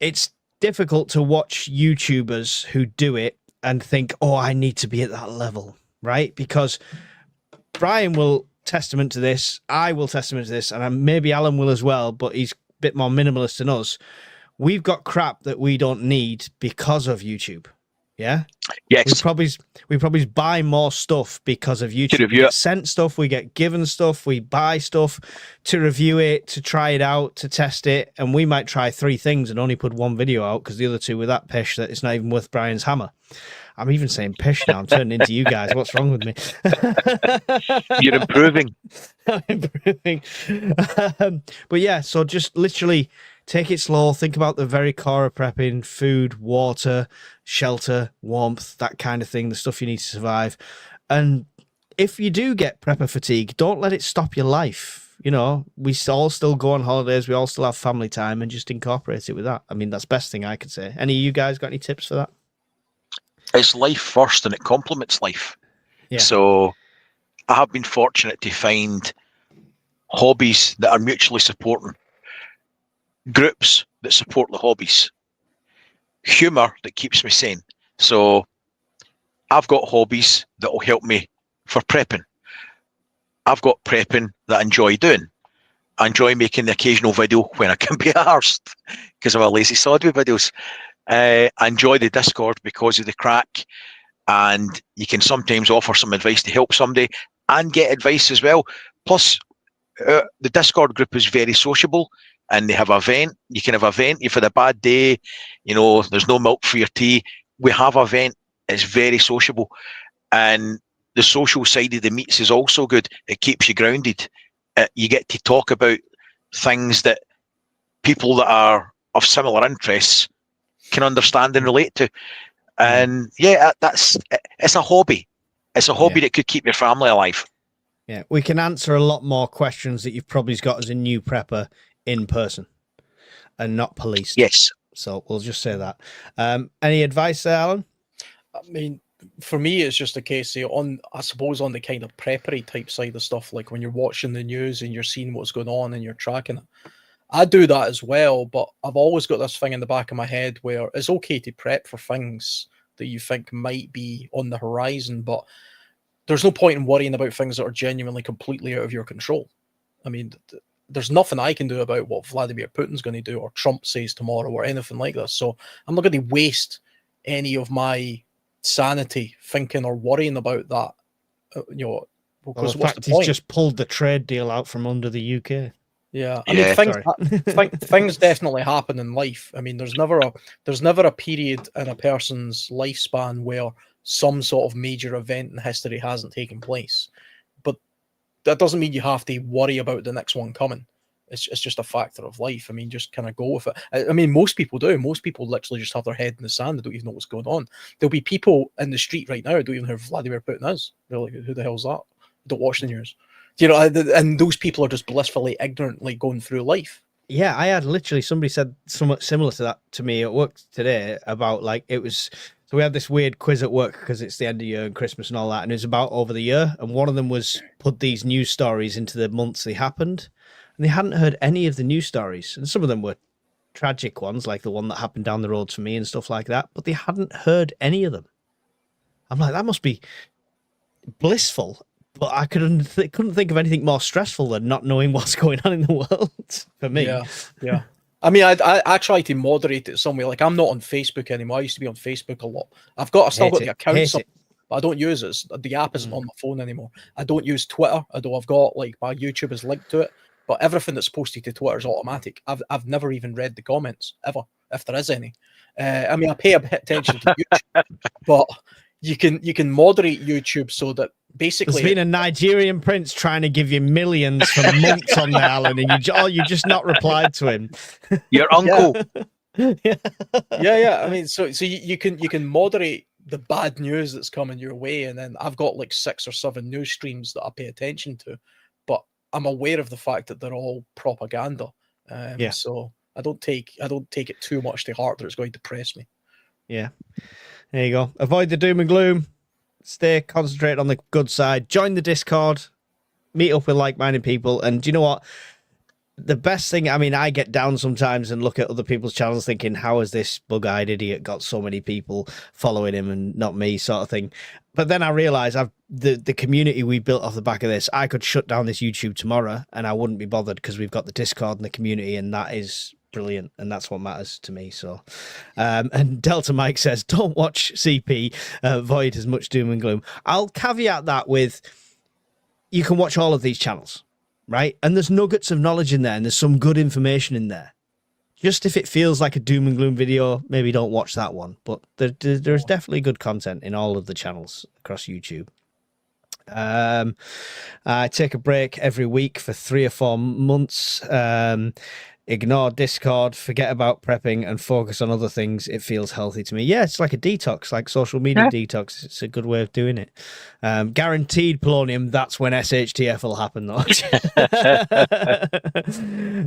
It's difficult to watch YouTubers who do it and think, oh, I need to be at that level, right? Because Brian will testament to this. I will testament to this, and maybe Alan will as well, but he's a bit more minimalist than us. We've got crap that we don't need because of YouTube. Yeah. Yes. We probably buy more stuff because of YouTube. review We get it. sent stuff, we get given stuff, we buy stuff to review it, to try it out, to test it, and we might try 3 things and only put 1 video out because the other 2 were that pish that it's not even worth Brian's hammer. I'm even saying pish now. I'm turning into you guys. What's wrong with me? You're improving. I'm improving. But yeah, so just literally take it slow. Think about the very core of prepping: food, water, shelter, warmth, that kind of thing, the stuff you need to survive. And if you do get prepper fatigue, don't let it stop your life. You know, we all still go on holidays. We all still have family time, and just incorporate it with that. I mean, that's the best thing I could say. Any of you guys got any tips for that? It's life first, and it complements life. Yeah. So I have been fortunate to find hobbies that are mutually supporting, groups that support the hobbies, humour that keeps me sane. So I've got hobbies that will help me for prepping. I've got prepping that I enjoy doing. I enjoy making the occasional video when I can be arsed because I'm a lazy sod with videos. I enjoy the Discord because of the crack, and you can sometimes offer some advice to help somebody and get advice as well. Plus, the Discord group is very sociable, and they have a vent. You can have a vent. You've had a bad day, you know, there's no milk for your tea. We have a vent. It's very sociable, and the social side of the meets is also good. It keeps you grounded. You get to talk about things that people that are of similar interests can understand and relate to. And yeah, it's a hobby. It's a hobby that could keep your family alive. Yeah, we can answer a lot more questions that you've probably got as a new prepper in person and not policed. Yes. So we'll just say that. Any advice there, Alan? I mean, for me, it's just a case of I suppose on the kind of preppery type side of stuff, like when you're watching the news and you're seeing what's going on and you're tracking it. I do that as well, but I've always got this thing in the back of my head where it's okay to prep for things that you think might be on the horizon, but there's no point in worrying about things that are genuinely completely out of your control. I mean, there's nothing I can do about what Vladimir Putin's going to do or Trump says tomorrow or anything like this. So I'm not going to waste any of my sanity thinking or worrying about that. You know, because the fact he's just pulled the trade deal out from under the UK. Yeah, I mean, things definitely happen in life. I mean, there's never a period in a person's lifespan where some sort of major event in history hasn't taken place. But that doesn't mean you have to worry about the next one coming. It's just a factor of life. I mean, just kind of go with it. I mean, most people do. Most people literally just have their head in the sand. They don't even know what's going on. There'll be people in the street right now who don't even know who Vladimir Putin is. They're like, who the hell's that? Don't watch the news. You know, and those people are just blissfully ignorantly going through life. Yeah, I had literally somebody said somewhat similar to that to me at work today about like it was. So we had this weird quiz at work because it's the end of year and Christmas and all that, and it was about over the year. And one of them was put these news stories into the months they happened, and they hadn't heard any of the news stories. And some of them were tragic ones, like the one that happened down the road for me and stuff like that. But they hadn't heard any of them. I'm like, that must be blissful. But I couldn't think of anything more stressful than not knowing what's going on in the world for me. Yeah. I mean, I try to moderate it some way. Like, I'm not on Facebook anymore. I used to be on Facebook a lot. I still got the account, but I don't use it. The app isn't on my phone anymore. I don't use Twitter, although I've got like my YouTube is linked to it. But everything that's posted to Twitter is automatic. I've never even read the comments ever, if there is any. I mean, I pay a bit attention to YouTube, but you can moderate YouTube so that basically there's been a Nigerian prince trying to give you millions for months on there, Alan, and you just not replied to him. Your uncle. Yeah. I mean, so you can moderate the bad news that's coming your way, and then I've got like 6 or 7 news streams that I pay attention to, but I'm aware of the fact that they're all propaganda. So I don't take it too much to heart that it's going to depress me. Yeah. There you go. Avoid the doom and gloom. Stay concentrated on the good side. Join the Discord. Meet up with like-minded people. And do you know what? The best thing, I mean, I get down sometimes and look at other people's channels thinking, how has this bug-eyed idiot got so many people following him and not me, sort of thing. But then I realize the community we built off the back of this, I could shut down this YouTube tomorrow and I wouldn't be bothered because we've got the Discord and the community, and that is brilliant, and that's what matters to me. So, and Delta Mike says, don't watch CP, avoid as much doom and gloom. I'll caveat that with, you can watch all of these channels, right? And there's nuggets of knowledge in there, and there's some good information in there. Just if it feels like a doom and gloom video, maybe don't watch that one. But there's definitely good content in all of the channels across YouTube. I take a break every week for 3 or 4 months. Ignore Discord, forget about prepping, and focus on other things. It feels healthy to me. Yeah, it's like a detox, like social media detox. It's a good way of doing it. Guaranteed polonium, that's when SHTF will happen, though.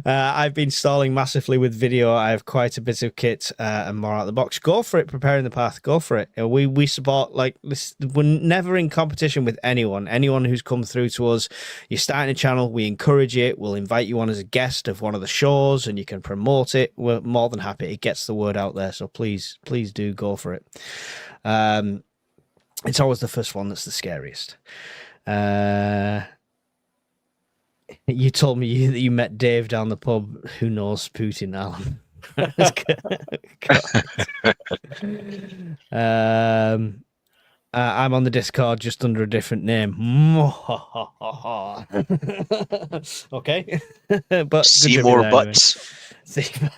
I've been stalling massively with video. I have quite a bit of kit and more out of the box. Go for it, preparing the path. Go for it. We support, like, this. We're never in competition with anyone. Anyone who's come through to us, you're starting a channel, we encourage it. We'll invite you on as a guest of one of the shows, and you can promote it. We're more than happy. It gets the word out there, so please do go for it. It's always the first one that's the scariest. You told me that you met Dave down the pub. Who knows Putin, Alan? I'm on the Discord just under a different name. Okay. But see more butts. The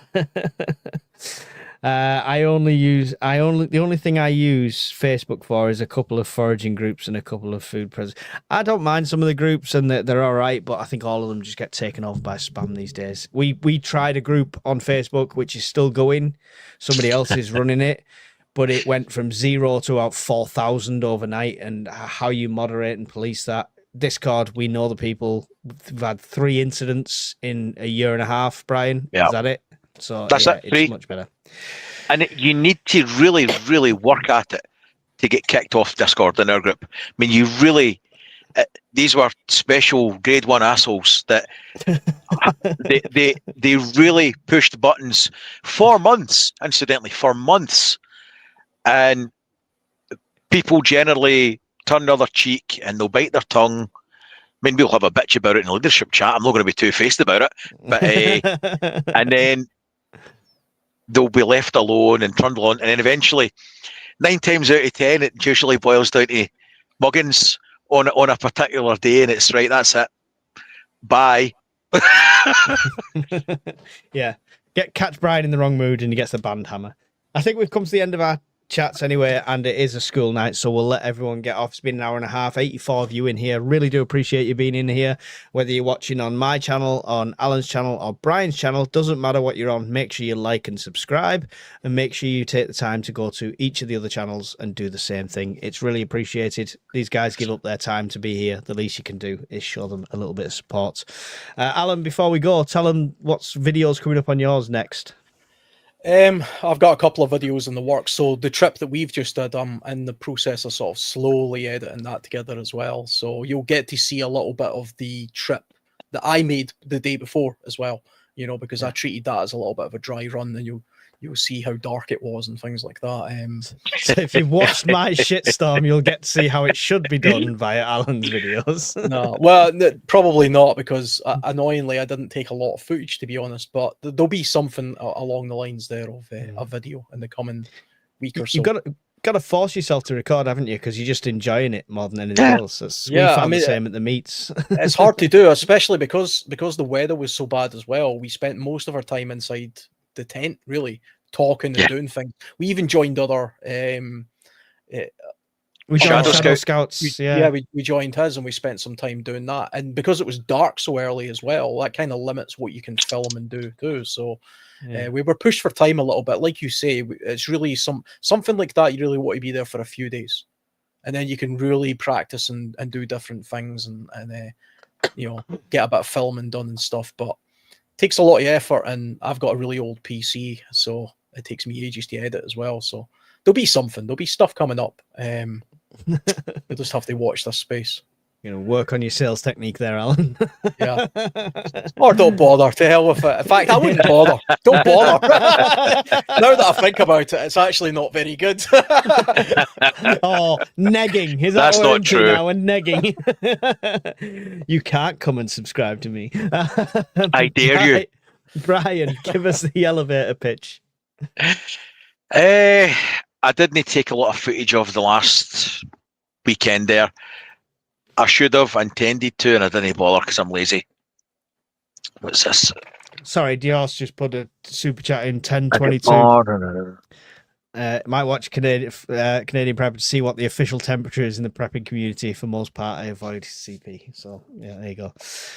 only thing I use Facebook for is a couple of foraging groups and a couple of food presents. I don't mind some of the groups, and they're all right, but I think all of them just get taken off by spam these days. We tried a group on Facebook which is still going. Somebody else is running it, but it went from 0 to about 4,000 overnight. And how you moderate and police that. Discord, we know the people. We've had 3 incidents in a year and a half, Brian. Yeah. Is that it? So That's it, 3. It's much better. And you need to really, really work at it to get kicked off Discord in our group. I mean, you really, these were special grade 1 assholes that they really pushed buttons for months, incidentally, for months. And people generally turn the other cheek and they'll bite their tongue. I mean, we'll have a bitch about it in the leadership chat. I'm not going to be two-faced about it. But and then they'll be left alone and turned on. And then eventually, 9 times out of 10, it usually boils down to muggins on a particular day. And it's right, that's it. Bye. Yeah. Catch Brian in the wrong mood and he gets the band hammer. I think we've come to the end of our chats anyway, and it is a school night, so we'll let everyone get off. It's been an hour and a half. 84 of you in here. Really do appreciate you being in here, whether you're watching on my channel, on Alan's channel, or Brian's channel. Doesn't matter what you're on. Make sure you like and subscribe, and make sure you take the time to go to each of the other channels and do the same thing. It's really appreciated. These guys give up their time to be here. The least you can do is show them a little bit of support. Alan, before we go, tell them what's videos coming up on yours next. I've got a couple of videos in the works. So the trip that we've just did, I'm in the process of sort of slowly editing that together as well. So you'll get to see a little bit of the trip that I made the day before as well, you know, because I treated that as a little bit of a dry run, and you'll see how dark it was and things like that. So if you've watched my shitstorm, you'll get to see how it should be done via Alan's videos. No, well, probably not, because annoyingly, I didn't take a lot of footage, to be honest. But there'll be something along the lines there of a video in the coming week or so. You've got to force yourself to record, haven't you? Because you're just enjoying it more than anything else. We found the same at the meets. It's hard to do, especially because the weather was so bad as well. We spent most of our time inside the tent, really, talking and doing things. We even joined other we joined Shadow Scouts. We joined his, and we spent some time doing that. And because it was dark so early as well, that kind of limits what you can film and do too. So we were pushed for time a little bit. Like you say, it's really something like that. You really want to be there for a few days, and then you can really practice and do different things and you know, get a bit of filming done and stuff. But takes a lot of effort, and I've got a really old PC, so it takes me ages to edit as well. So there'll be stuff coming up. You'll just have to watch this space. You know, work on your sales technique there, Alan. Yeah. Or don't bother. To hell with it. In fact, I wouldn't bother. Don't bother. Now that I think about it, it's actually not very good. Oh, negging. Is That's not true. Now, and negging. You can't come and subscribe to me. I dare you. Brian, give us the elevator pitch. I didn't take a lot of footage of the last weekend there. I should have intended to, and I didn't bother because I'm lazy. What's this? Sorry, Dios just put a super chat in 1022. Oh, no. Might watch Canadian Prep to see what the official temperature is in the prepping community. For most part, I avoid CP. So, yeah, there you go.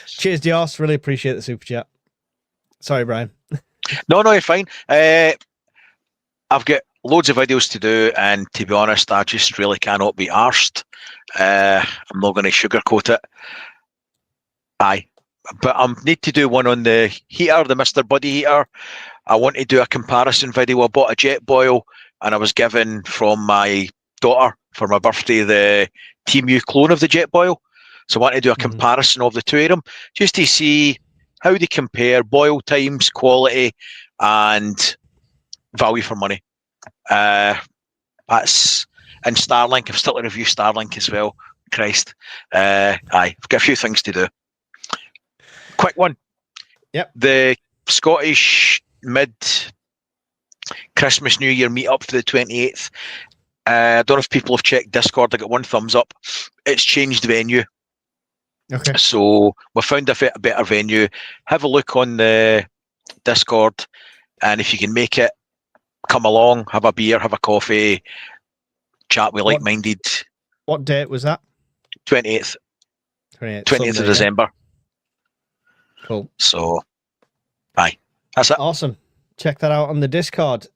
Cheers, Dios. Really appreciate the super chat. Sorry, Brian. No, you're fine. I've got loads of videos to do, and to be honest, I just really cannot be arsed. I'm not going to sugarcoat it. Aye. But I need to do one on the heater, the Mr. Buddy heater. I want to do a comparison video. I bought a jet boil, and I was given from my daughter for my birthday the Team U clone of the jet boil. So I want to do a comparison of the two of them, just to see how they compare boil times, quality, and value for money. That's and Starlink. I've still to review Starlink as well. Christ. I've got a few things to do. Quick one. Yep. The Scottish mid Christmas New Year meetup for the 28th. I don't know if people have checked Discord. I got one thumbs up. It's changed venue. Okay. So we found a better venue. Have a look on the Discord, and if you can make it, come along, have a beer, have a coffee, chat with like-minded. What date was that? 28th. 20th of December. Cool. So, aye. That's it. Awesome. Check that out on the Discord.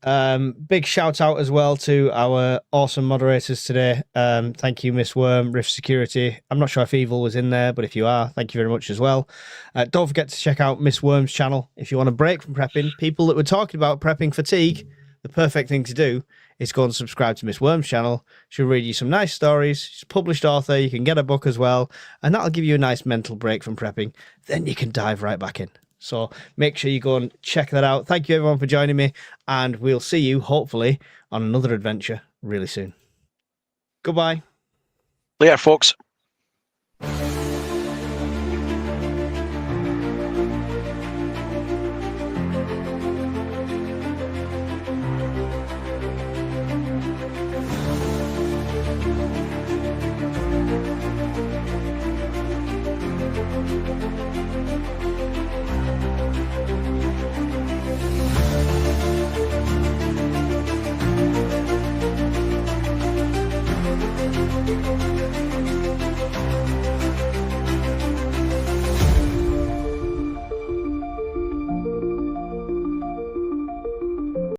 Big shout out as well to our awesome moderators today. Thank you, Miss Worm, Rift Security. I'm not sure if Evil was in there, but if you are, thank you very much as well. Don't forget to check out Miss Worm's channel if you want a break from prepping. People that were talking about prepping fatigue, the perfect thing to do is go and subscribe to Miss Worm's channel. She'll read you some nice stories. She's a published author. You can get a book as well, and that'll give you a nice mental break from prepping. Then you can dive right back in. So make sure you go and check that out. Thank you everyone for joining me, and we'll see you hopefully on another adventure really soon. Goodbye. Later, folks.